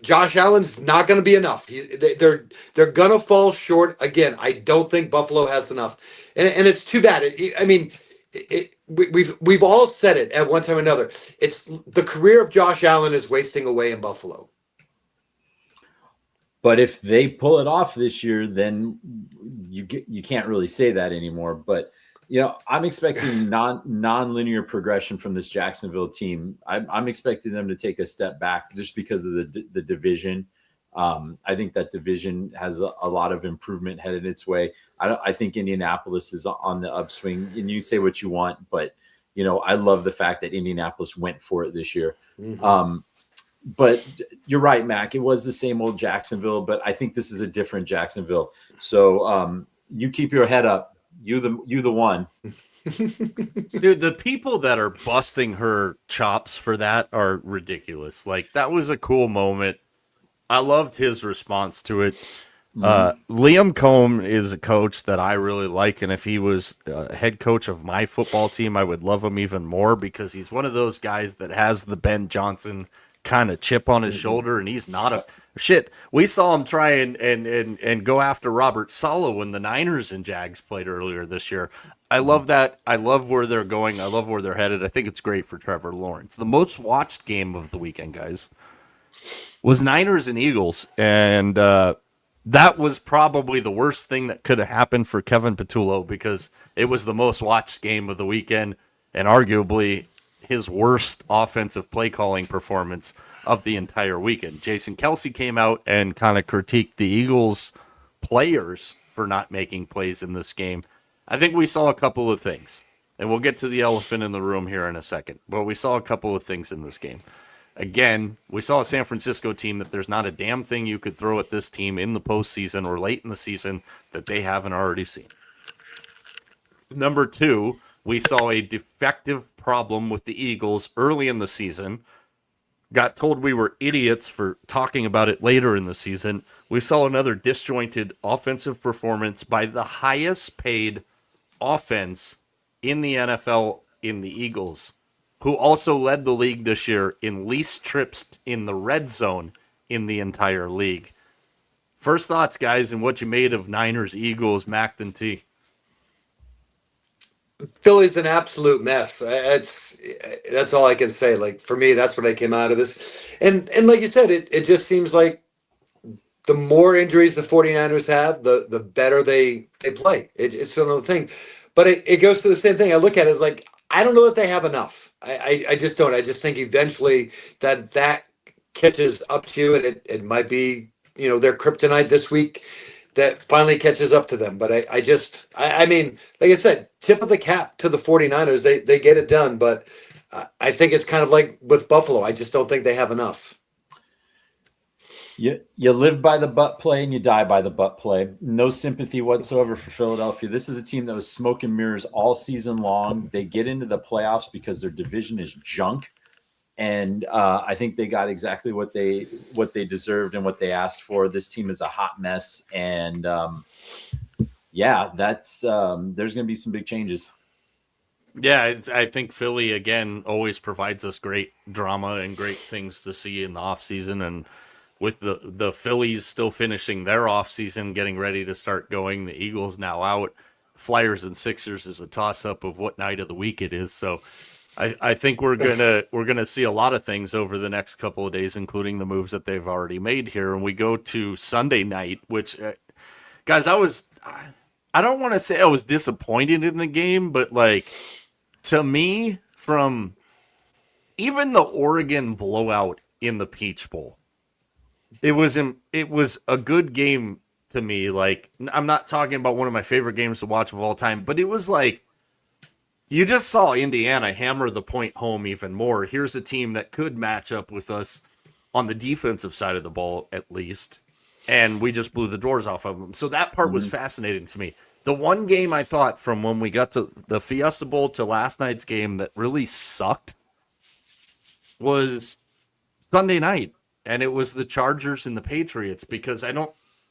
Josh Allen's not going to be enough. They're going to fall short again. I don't think Buffalo has enough, and it's too bad. We've all said it at one time or another. It's the career of Josh Allen is wasting away in Buffalo. But if they pull it off this year, then you can't really say that anymore. But I'm expecting non-linear progression from this Jacksonville team. I'm expecting them to take a step back just because of the division. I think that division has a lot of improvement headed its way. I think Indianapolis is on the upswing, and you say what you want, but I love the fact that Indianapolis went for it this year. Mm-hmm. But you're right, Mac. It was the same old Jacksonville, but I think this is a different Jacksonville. So you keep your head up. You the one. Dude, the people that are busting her chops for that are ridiculous. Like, that was a cool moment. I loved his response to it. Liam Cohn is a coach that I really like, and if he was head coach of my football team, I would love him even more, because he's one of those guys that has the Ben Johnson kind of chip on his shoulder, and he's not a shit. We saw him try and go after Robert Saleh when the Niners and Jags played earlier this year. I love that. I love where they're going. I love where they're headed. I think it's great for Trevor Lawrence. The most watched game of the weekend, guys, was Niners and Eagles, and that was probably the worst thing that could have happened for Kevin Patullo, because it was the most watched game of the weekend, and arguably his worst offensive play calling performance of the entire weekend. Jason Kelce came out and kind of critiqued the Eagles players for not making plays in this game. I think we saw a couple of things, and we'll get to the elephant in the room here in a second, but we saw a couple of things in this game. Again, we saw a San Francisco team that there's not a damn thing you could throw at this team in the postseason or late in the season that they haven't already seen. Number two, we saw a defective problem with the Eagles early in the season got told we were idiots for talking about it later in the season. We saw another disjointed offensive performance by the highest paid offense in the NFL in the Eagles, who also led the league this year in least trips in the red zone in the entire league. First thoughts, guys, and what you made of Niners, Eagles, Mack and T. Philly's an absolute mess. That's all I can say. Like for me, that's what I came out of this. And like you said, it just seems like the more injuries the 49ers have, the better they play. It's another thing. But it goes to the same thing. I look at it like I don't know that they have enough. I just don't. I just think eventually that catches up to you, and it might be their kryptonite this week that finally catches up to them. But I mean, like I said, tip of the cap to the 49ers. They get it done, but I think it's kind of like with Buffalo. I just don't think they have enough. You live by the butt play and you die by the butt play. No sympathy whatsoever for Philadelphia. This is a team that was smoke and mirrors all season long. They get into the playoffs because their division is junk. And I think they got exactly what they deserved and what they asked for. This team is a hot mess, and that's there's going to be some big changes. Yeah, I think Philly again always provides us great drama and great things to see in the offseason. And with the Phillies still finishing their offseason, getting ready to start going, the Eagles now out. Flyers and Sixers is a toss up of what night of the week it is. So I think we're gonna see a lot of things over the next couple of days, including the moves that they've already made here. And we go to Sunday night, which, guys, I don't want to say I was disappointed in the game, but like to me, from even the Oregon blowout in the Peach Bowl, it was a good game to me. Like I'm not talking about one of my favorite games to watch of all time, but it was like, you just saw Indiana hammer the point home even more. Here's a team that could match up with us on the defensive side of the ball, at least. And we just blew the doors off of them. So that part was fascinating to me. The one game I thought from when we got to the Fiesta Bowl to last night's game that really sucked was Sunday night. And it was the Chargers and the Patriots, because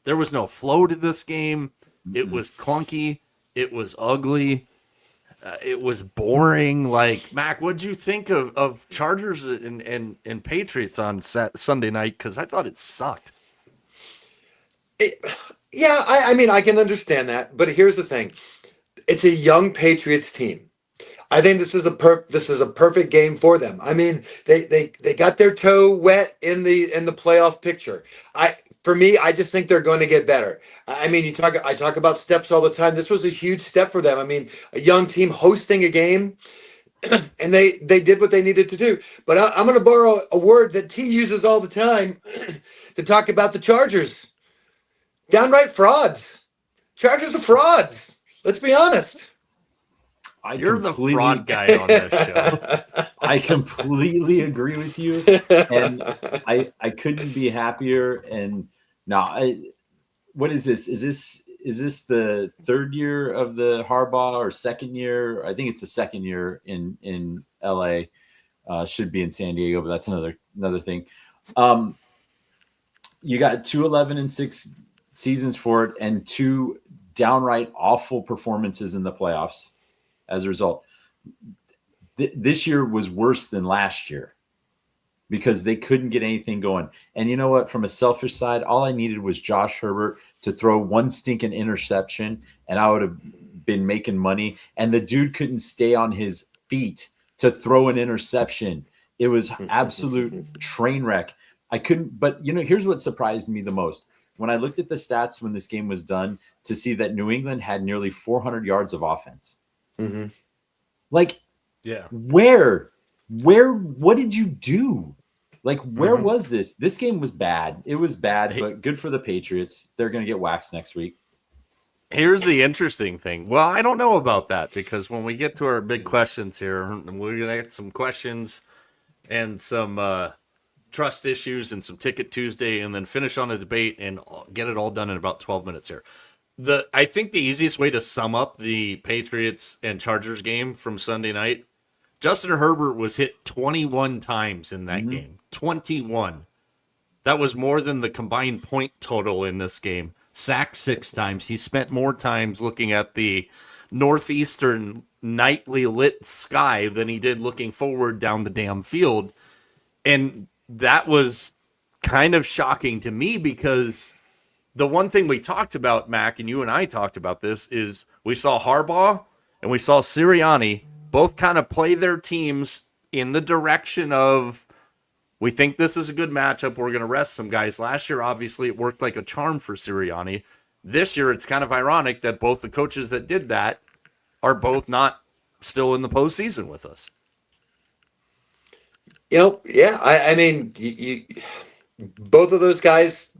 there was no flow to this game. It was clunky. It was ugly. It was boring. Like, Mac, what'd you think of Chargers and Patriots on Sunday night? Because I thought it sucked. I mean, I can understand that, but here's the thing: it's a young Patriots team. I think this is a perfect game for them. I mean, they got their toe wet in the playoff picture. For me, I just think they're going to get better. I mean, I talk about steps all the time. This was a huge step for them. I mean, a young team hosting a game, and they did what they needed to do. But I'm going to borrow a word that T uses all the time to talk about the Chargers. Downright frauds. Chargers are frauds. Let's be honest. You're the fraud guy on this show. I completely agree with you, and I couldn't be happier. And now, what is this? Is this the third year of the Harbaugh or second year? I think it's the second year in LA. Should be in San Diego, but that's another thing. You got 2 11-6 seasons for it, and 2 downright awful performances in the playoffs. As a result, this year was worse than last year because they couldn't get anything going. And you know what? From a selfish side, all I needed was Josh Herbert to throw one stinking interception, and I would have been making money. And the dude couldn't stay on his feet to throw an interception. It was absolute train wreck. I couldn't. But here's what surprised me the most. When I looked at the stats when this game was done, to see that New England had nearly 400 yards of offense. Mm-hmm. Like, yeah, what did you do? Like, where was this? This game was bad. It was bad, but good for the Patriots. They're going to get waxed next week. Here's the interesting thing. Well, I don't know about that, because when we get to our big questions here, we're going to get some questions and some trust issues and some Ticket Tuesday, and then finish on a debate and get it all done in about 12 minutes here. I think the easiest way to sum up the Patriots and Chargers game from Sunday night Justin Herbert was hit 21 times in that Mhm. game. 21. That was more than the combined point total in this game. Sacked 6 times. He spent more times looking at the northeastern nightly lit sky than he did looking forward down the damn field. And that was kind of shocking to me because the one thing we talked about, Mac, and you and I talked about this, is we saw Harbaugh and we saw Sirianni both kind of play their teams in the direction of, we think this is a good matchup. We're going to rest some guys. Last year, obviously, it worked like a charm for Sirianni. This year, it's kind of ironic that both the coaches that did that are both not still in the postseason with us. Yeah. I mean, both of those guys,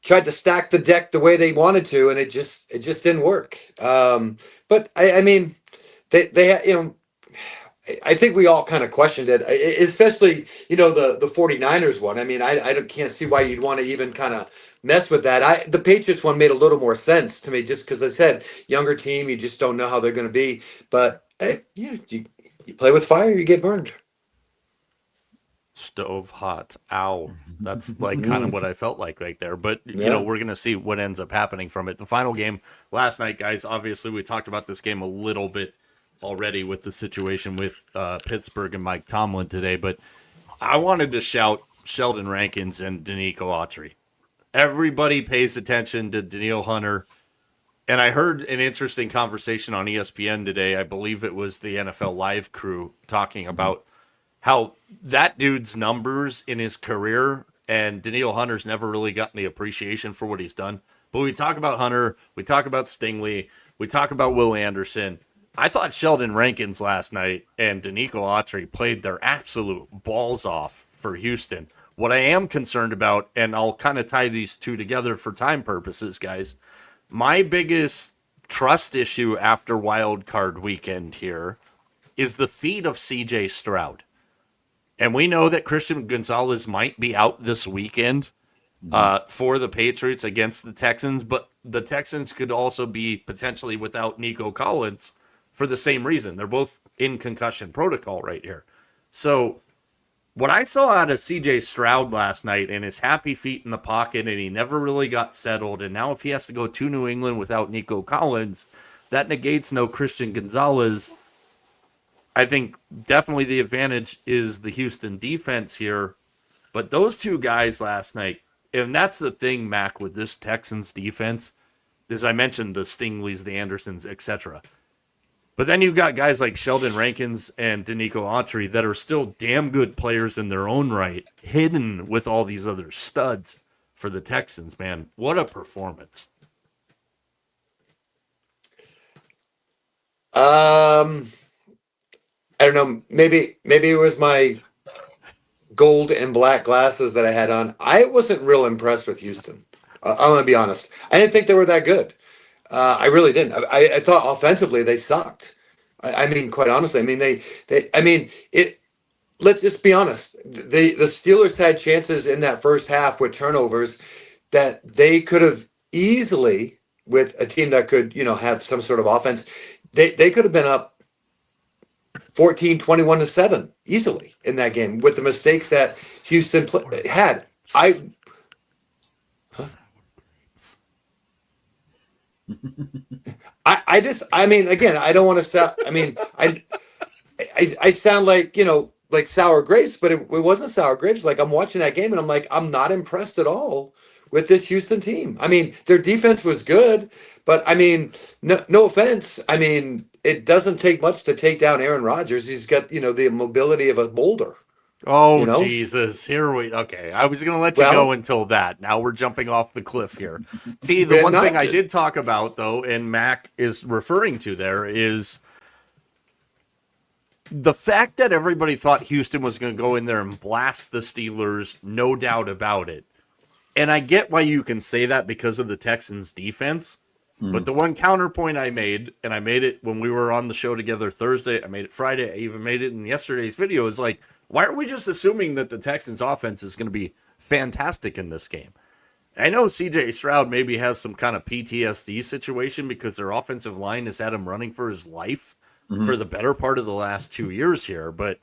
tried to stack the deck the way they wanted to, and it just didn't work. But I mean, they I think we all kind of questioned it, especially the 49ers one. I mean, can't see why you'd want to even kind of mess with that. The Patriots one made a little more sense to me, just because I said younger team, you just don't know how they're going to be. But you play with fire, you get burned. Stove hot. Ow. That's like kind of what I felt like right there. But, we're going to see what ends up happening from it. The final game last night, guys, obviously we talked about this game a little bit already with the situation with Pittsburgh and Mike Tomlin today. But I wanted to shout Sheldon Rankins and Danico Autry. Everybody pays attention to Daniil Hunter. And I heard an interesting conversation on ESPN today. I believe it was the NFL Live crew talking about how that dude's numbers in his career, and Daniil Hunter's never really gotten the appreciation for what he's done. But we talk about Hunter, we talk about Stingley, we talk about Will Anderson. I thought Sheldon Rankins last night and Danico Autry played their absolute balls off for Houston. What I am concerned about, and I'll kind of tie these two together for time purposes, guys, my biggest trust issue after wild card weekend here is the feet of CJ Stroud. And we know that Christian Gonzalez might be out this weekend for the Patriots against the Texans, but the Texans could also be potentially without Nico Collins for the same reason. They're both in concussion protocol right here. So what I saw out of CJ Stroud last night and his happy feet in the pocket, and he never really got settled, and now if he has to go to New England without Nico Collins, that negates no Christian Gonzalez. I think definitely the advantage is the Houston defense here. But those two guys last night, and that's the thing, Mac, with this Texans defense, as I mentioned, the Stingleys, the Andersons, etc. But then you've got guys like Sheldon Rankins and Danico Autry that are still damn good players in their own right, hidden with all these other studs for the Texans, man. What a performance. I don't know. Maybe it was my gold and black glasses that I had on. I wasn't real impressed with Houston. I'm gonna be honest. I didn't think they were that good. I really didn't. I thought offensively they sucked. I mean, quite honestly, I mean they. I mean it. Let's just be honest. The Steelers had chances in that first half with turnovers that they could have easily, with a team that could have some sort of offense. They could have been up 14, 21-7 easily in that game with the mistakes that Houston had. I mean, again, I don't want to sound, I mean, I sound like, like sour grapes, but it wasn't sour grapes. Like I'm watching that game and I'm like, I'm not impressed at all with this Houston team. I mean, their defense was good, but I mean, no offense. I mean, it doesn't take much to take down Aaron Rodgers. He's got, the mobility of a boulder. Oh, Jesus. Okay. I was going to let you go until that. Now we're jumping off the cliff here. See, the one thing I did talk about, though, and Mac is referring to there, is the fact that everybody thought Houston was going to go in there and blast the Steelers, no doubt about it. And I get why you can say that because of the Texans' defense. But the one counterpoint I made, and I made it when we were on the show together Thursday, I made it Friday, I even made it in yesterday's video, is like, why are we just assuming that the Texans' offense is going to be fantastic in this game? I know CJ Stroud maybe has some kind of PTSD situation because their offensive line has had him running for his life for the better part of the last 2 years here. But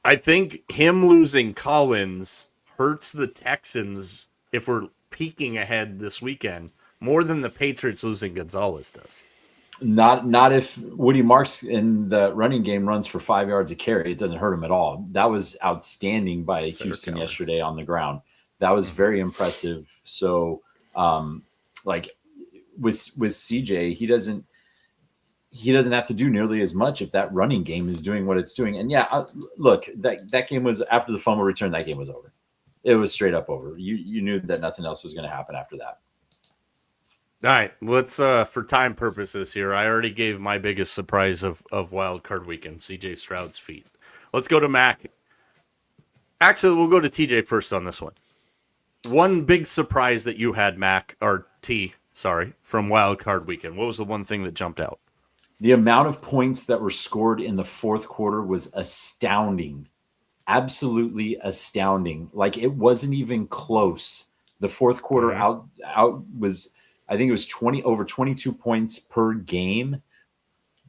I think him losing Collins hurts the Texans if we're peeking ahead this weekend more than the Patriots losing Gonzalez does. Not if Woody Marks in the running game runs for 5 yards a carry. It doesn't hurt him at all. That was outstanding by Houston yesterday on the ground. That was very impressive. So, like with CJ, he doesn't have to do nearly as much if that running game is doing what it's doing. And yeah, look, that game was after the fumble return. That game was over. It was straight up over. You knew that nothing else was going to happen after that. All right, let's for time purposes here. I already gave my biggest surprise of Wild Card Weekend, CJ Stroud's feet. Let's go to Mack. Actually, we'll go to TJ first on this one. One big surprise that you had, Mac, or T, sorry, from Wild Card Weekend. What was the one thing that jumped out? The amount of points that were scored in the fourth quarter was astounding. Absolutely astounding. Like, it wasn't even close. The fourth quarter out was, I think it was over 22 points per game.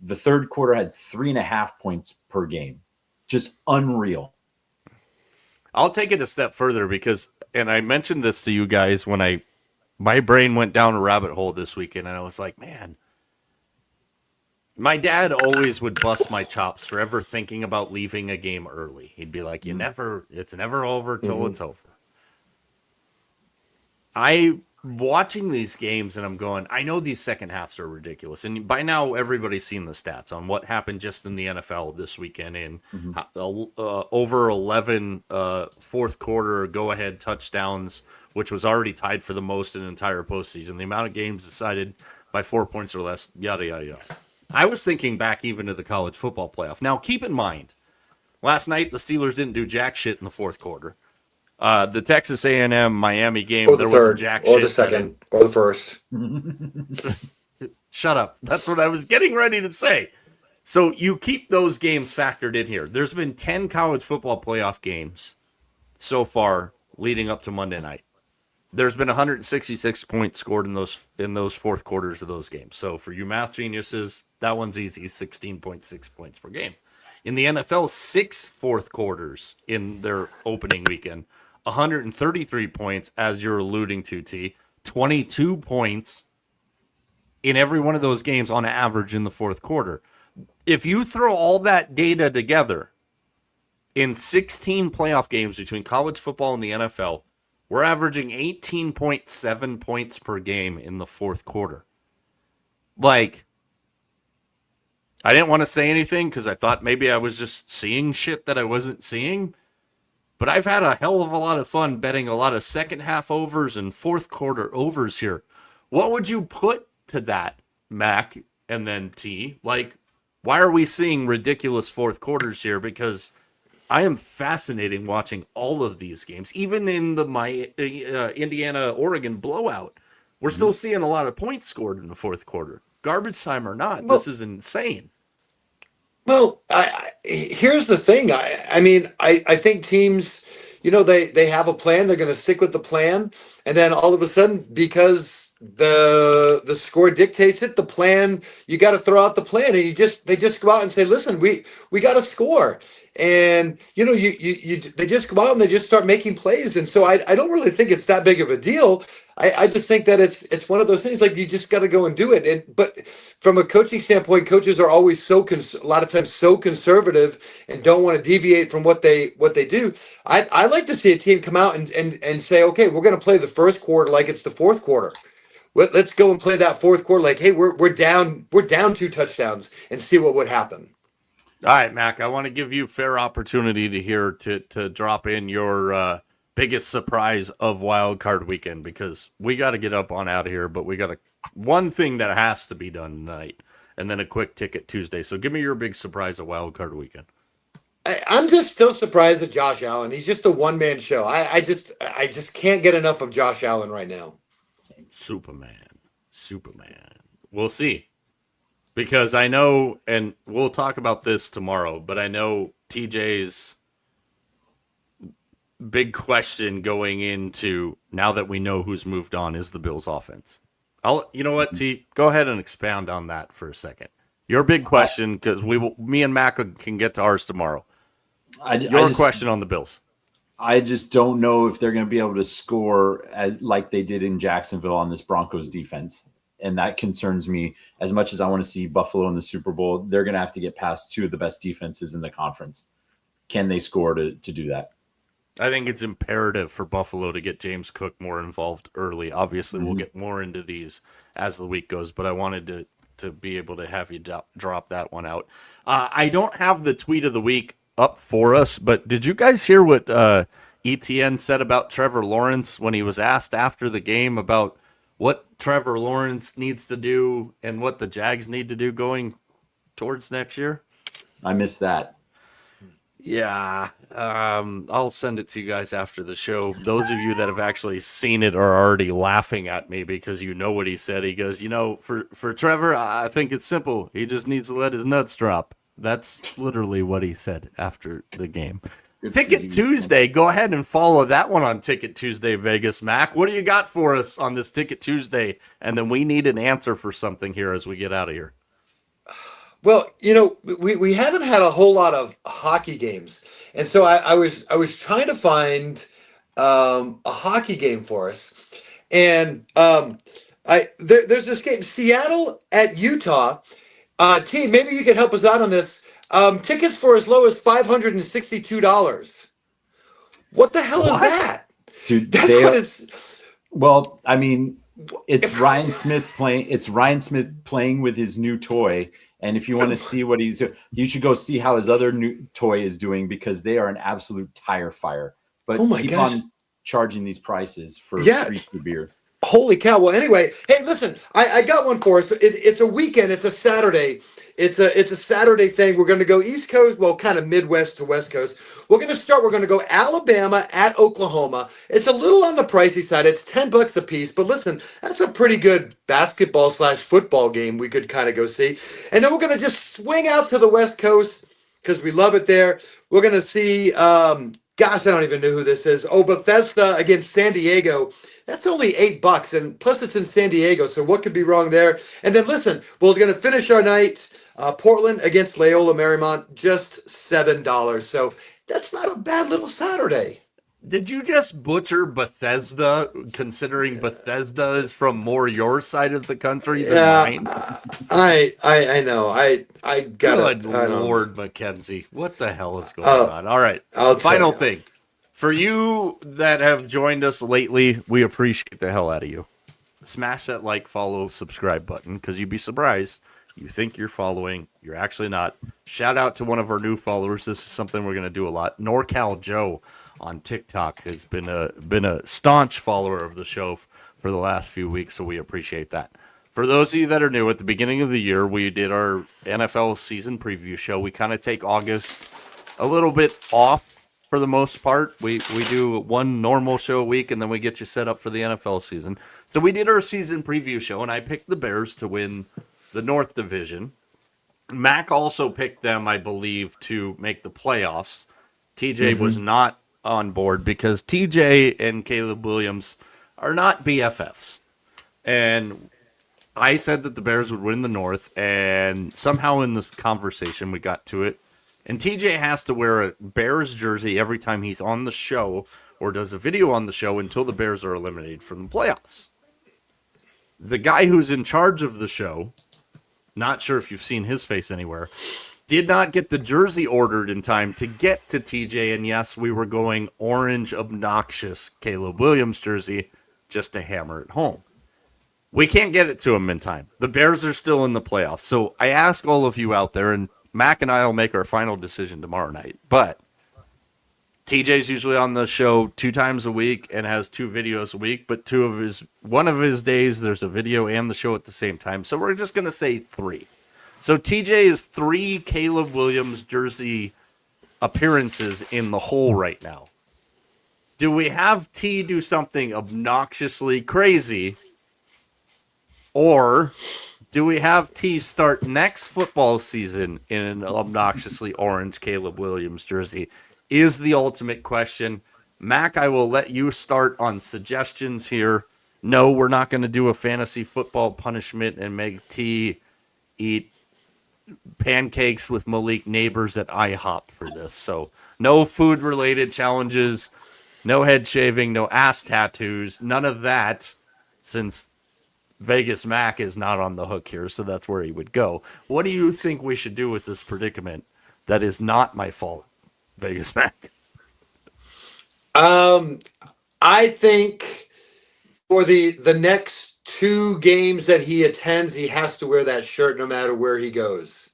The third quarter had 3.5 points per game. Just unreal. I'll take it a step further because, and I mentioned this to you guys when my brain went down a rabbit hole this weekend, and I was like, man, my dad always would bust my chops for ever thinking about leaving a game early. He'd be like, it's never over till it's over. Watching these games, and I'm going, I know these second halves are ridiculous. And by now, everybody's seen the stats on what happened just in the NFL this weekend in over 11 fourth quarter go-ahead touchdowns, which was already tied for the most in the entire postseason. The amount of games decided by 4 points or less, yada, yada, yada. I was thinking back even to the college football playoff. Now, keep in mind, last night the Steelers didn't do jack shit in the fourth quarter. The Texas A&M Miami game, or the there third, was jack or shit the second, or the first. Shut up. That's what I was getting ready to say. So you keep those games factored in here. There's been 10 college football playoff games so far leading up to Monday night. There's been 166 points scored in those fourth quarters of those games. So for you math geniuses, that one's easy, 16.6 points per game. In the NFL, 6 fourth quarters in their opening weekend, 133 points, as you're alluding to, T. 22 points in every one of those games on average in the fourth quarter. If you throw all that data together, in 16 playoff games between college football and the NFL, we're averaging 18.7 points per game in the fourth quarter. Like, I didn't want to say anything because I thought maybe I was just seeing shit that I wasn't seeing. But I've had a hell of a lot of fun betting a lot of second half overs and fourth quarter overs here. What would you put to that, Mac, and then T? Like, why are we seeing ridiculous fourth quarters here? Because I am fascinated watching all of these games. Even in the Indiana-Oregon blowout, we're still seeing a lot of points scored in the fourth quarter. Garbage time or not, this is insane. Well, here's the thing. I think teams, they have a plan. They're going to stick with the plan, and then all of a sudden, because the score dictates it, the plan, you got to throw out the plan, and they just go out and say, listen, we got to score, and they just go out and they just start making plays, and so I don't really think it's that big of a deal. I just think that it's one of those things, like, you just got to go and do it. But from a coaching standpoint, coaches are always a lot of times so conservative and don't want to deviate from what they do. I like to see a team come out and say, okay, we're going to play the first quarter like it's the fourth quarter. Let's go and play that fourth quarter like, hey, we're down 2 touchdowns, and see what would happen. All right, Mac, I want to give you fair opportunity to drop in your biggest surprise of Wild Card Weekend, because we got to get up on out of here, but we got one thing that has to be done tonight, and then a quick ticket Tuesday. So give me your big surprise of Wild Card Weekend. I'm just still surprised at Josh Allen. He's just a one-man show. I just can't get enough of Josh Allen right now. Superman. We'll see. Because I know, and we'll talk about this tomorrow, but I know TJ's big question going into, now that we know who's moved on, is the Bills' offense. You know what, T? Go ahead and expound on that for a second. Your big question, because me and Mac can get to ours tomorrow. Your question on the Bills. I just don't know if they're going to be able to score as like they did in Jacksonville on this Broncos defense. And that concerns me as much as I want to see Buffalo in the Super Bowl. They're going to have to get past two of the best defenses in the conference. Can they score to do that? I think it's imperative for Buffalo to get James Cook more involved early. Obviously, we'll get more into these as the week goes, but I wanted to be able to have you drop that one out. I don't have the tweet of the week up for us, but did you guys hear what ETN said about Trevor Lawrence when he was asked after the game about what Trevor Lawrence needs to do and what the Jags need to do going towards next year? I missed that. Yeah, I'll send it to you guys after the show. Those of you that have actually seen it are already laughing at me because you know what he said. He goes, for Trevor, I think it's simple. He just needs to let his nuts drop. That's literally what he said after the game. Ticket Tuesday, go ahead and follow that one on Ticket Tuesday Vegas. Mac, what do you got for us on this Ticket Tuesday? And then we need an answer for something here as we get out of here. Well, we haven't had a whole lot of hockey games, and so I was trying to find a hockey game for us, and there's this game, Seattle at Utah. Team, maybe you can help us out on this. Tickets for as low as $562. What the hell is that? Dude, That's what is. Well, I mean, it's Ryan Smith playing. It's Ryan Smith playing with his new toy. And if you want to see what he's doing, you should go see how his other new toy is doing because they are an absolute tire fire. But keep on charging these prices for free beer. Holy cow. Well, anyway, hey, listen, I got one for us. It's a weekend. It's a Saturday. It's a Saturday thing. We're going to go East Coast, well, kind of Midwest to West Coast. We're going to go Alabama at Oklahoma. It's a little on the pricey side. It's $10 a piece. But listen, that's a pretty good basketball/football game we could kind of go see. And then we're going to just swing out to the West Coast because we love it there. We're going to see, gosh, I don't even know who this is. Oh, Bethesda against San Diego. That's only $8, and plus it's in San Diego, so what could be wrong there? And then listen, we're going to finish our night, Portland against Loyola Marymount, just $7. So that's not a bad little Saturday. Did you just butcher Bethesda, considering Bethesda is from more your side of the country than mine? I know. I got it. Good Lord, Mackenzie. What the hell is going on? All right, final thing. For you that have joined us lately, we appreciate the hell out of you. Smash that like, follow, subscribe button, because you'd be surprised. You think you're following, you're actually not. Shout out to one of our new followers. This is something we're going to do a lot. NorCal Joe on TikTok has been a staunch follower of the show for the last few weeks, so we appreciate that. For those of you that are new, at the beginning of the year, we did our NFL season preview show. We kind of take August a little bit off. For the most part, we do one normal show a week, and then we get you set up for the NFL season. So we did our season preview show, and I picked the Bears to win the North Division. Mack also picked them, I believe, to make the playoffs. TJ was not on board because TJ and Caleb Williams are not BFFs. And I said that the Bears would win the North, and somehow in this conversation we got to it. And TJ has to wear a Bears jersey every time he's on the show or does a video on the show until the Bears are eliminated from the playoffs. The guy who's in charge of the show, not sure if you've seen his face anywhere, did not get the jersey ordered in time to get to TJ. And yes, we were going orange, obnoxious Caleb Williams jersey just to hammer it home. We can't get it to him in time. The Bears are still in the playoffs. So I ask all of you out there, and Mac and I will make our final decision tomorrow night. But TJ's usually on the show 2 times a week and has 2 videos a week. But one of his days, there's a video and the show at the same time. So we're just going to say 3. So TJ is 3 Caleb Williams jersey appearances in the hole right now. Do we have T do something obnoxiously crazy? Or do we have T start next football season in an obnoxiously orange Caleb Williams jersey? Is the ultimate question. Mac, I will let you start on suggestions here. No, we're not going to do a fantasy football punishment and make T eat pancakes with Malik Neighbors at IHOP for this. So no food-related challenges, no head shaving, no ass tattoos, none of that, since Vegas Mac is not on the hook here, so that's where he would go. What do you think we should do with this predicament that is not my fault, Vegas Mac? I think for the next 2 games that he attends, he has to wear that shirt no matter where he goes.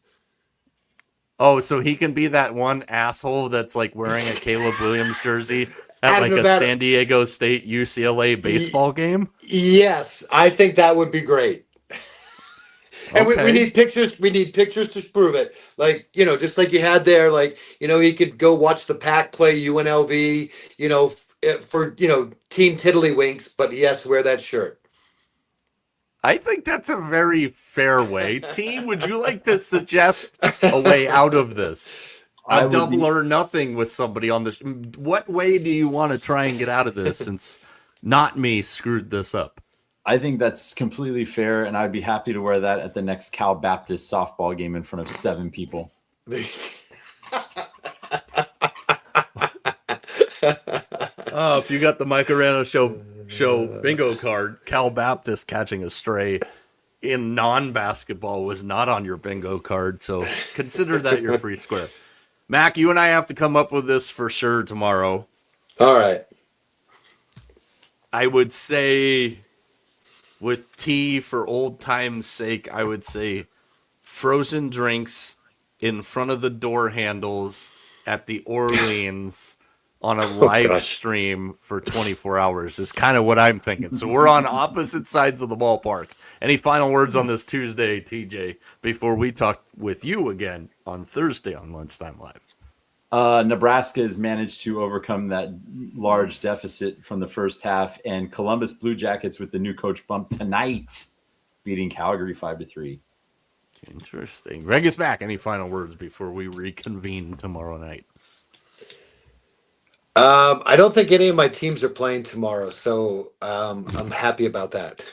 Oh, so he can be that one asshole that's like wearing a Caleb Williams jersey at like a Nevada. San Diego State UCLA baseball game? Yes, I think that would be great. And we need pictures. We need pictures to prove it. Like, just like you had there, like, he could go watch the Pack play UNLV, for, Team Tiddlywinks, but he has to wear that shirt. I think that's a very fair way. T, would you like to suggest a way out of this? A double or nothing with somebody on this. What way do you want to try and get out of this since not me screwed this up? I think that's completely fair, and I'd be happy to wear that at the next Cal Baptist softball game in front of 7 people. Oh, if you got the Mike Arana show bingo card, Cal Baptist catching a stray in non-basketball was not on your bingo card, so consider that your free square. Mac, you and I have to come up with this for sure tomorrow. All right. I would say, with tea for old time's sake, I would say frozen drinks in front of the door handles at the Orleans on a live stream for 24 hours is kind of what I'm thinking. So we're on opposite sides of the ballpark. Any final words on this Tuesday, TJ, before we talk with you again on Thursday on Lunchtime Live? Nebraska has managed to overcome that large deficit from the first half, and Columbus Blue Jackets with the new coach bump tonight, beating Calgary 5-3. Interesting. Vegas Mac, any final words before we reconvene tomorrow night? I don't think any of my teams are playing tomorrow, so I'm happy about that.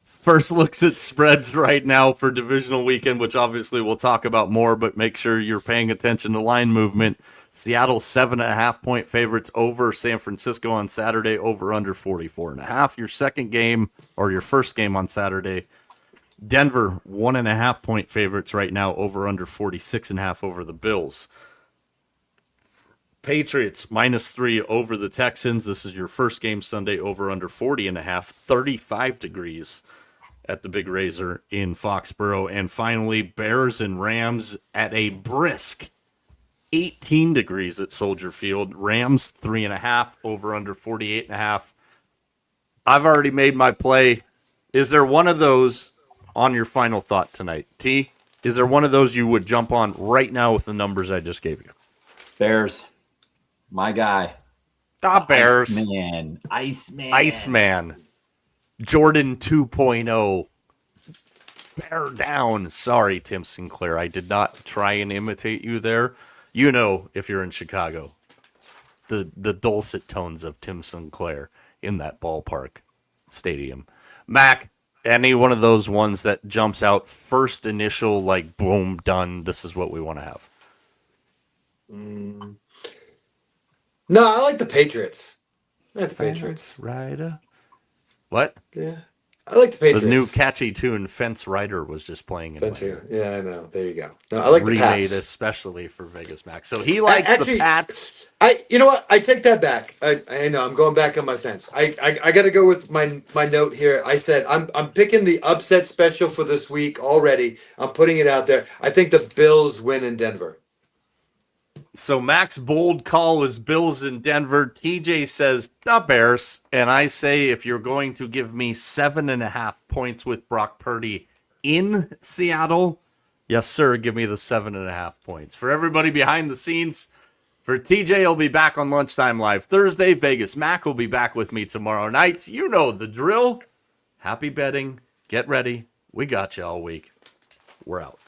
First looks at spreads right now for divisional weekend, which obviously we'll talk about more, but make sure you're paying attention to line movement. Seattle 7.5-point favorites over San Francisco on Saturday, over under 44.5. Your second game, or your first game on Saturday, Denver 1.5-point favorites right now, over under 46.5 over the Bills. Patriots -3 over the Texans. This is your first game Sunday, over under 40.5, 35 degrees at the Big Razor in Foxborough. And finally, Bears and Rams at a brisk 18 degrees at Soldier Field. Rams 3.5, over under 48.5. I've already made my play. Is there one of those on your final thought tonight? T, is there one of those you would jump on right now with the numbers I just gave you? Bears. My guy. The Bears. Iceman. Jordan 2.0. Bear down. Sorry, Tim Sinclair. I did not try and imitate you there. You know, if you're in Chicago, the dulcet tones of Tim Sinclair in that ballpark stadium. Mac, any one of those ones that jumps out first initial, like, boom, done, this is what we want to have? No, I like the Patriots. I like the Patriots. Rider. What? Yeah. I like the Patriots. The new catchy tune, Fence Rider, was just playing in Fence my Rider. Yeah, I know. There you go. No, I like the Pats. Remade especially for Vegas Max. So he likes the Pats. You know what? I take that back. I know. I'm going back on my fence. I got to go with my note here. I said I'm picking the upset special for this week already. I'm putting it out there. I think the Bills win in Denver. So Mac's bold call is Bills in Denver. TJ says the Bears. And I say if you're going to give me 7.5 points with Brock Purdy in Seattle, yes, sir, give me the 7.5 points. For everybody behind the scenes, for TJ, he'll be back on Lunchtime Live Thursday. Vegas Mac will be back with me tomorrow night. You know the drill. Happy betting. Get ready. We got you all week. We're out.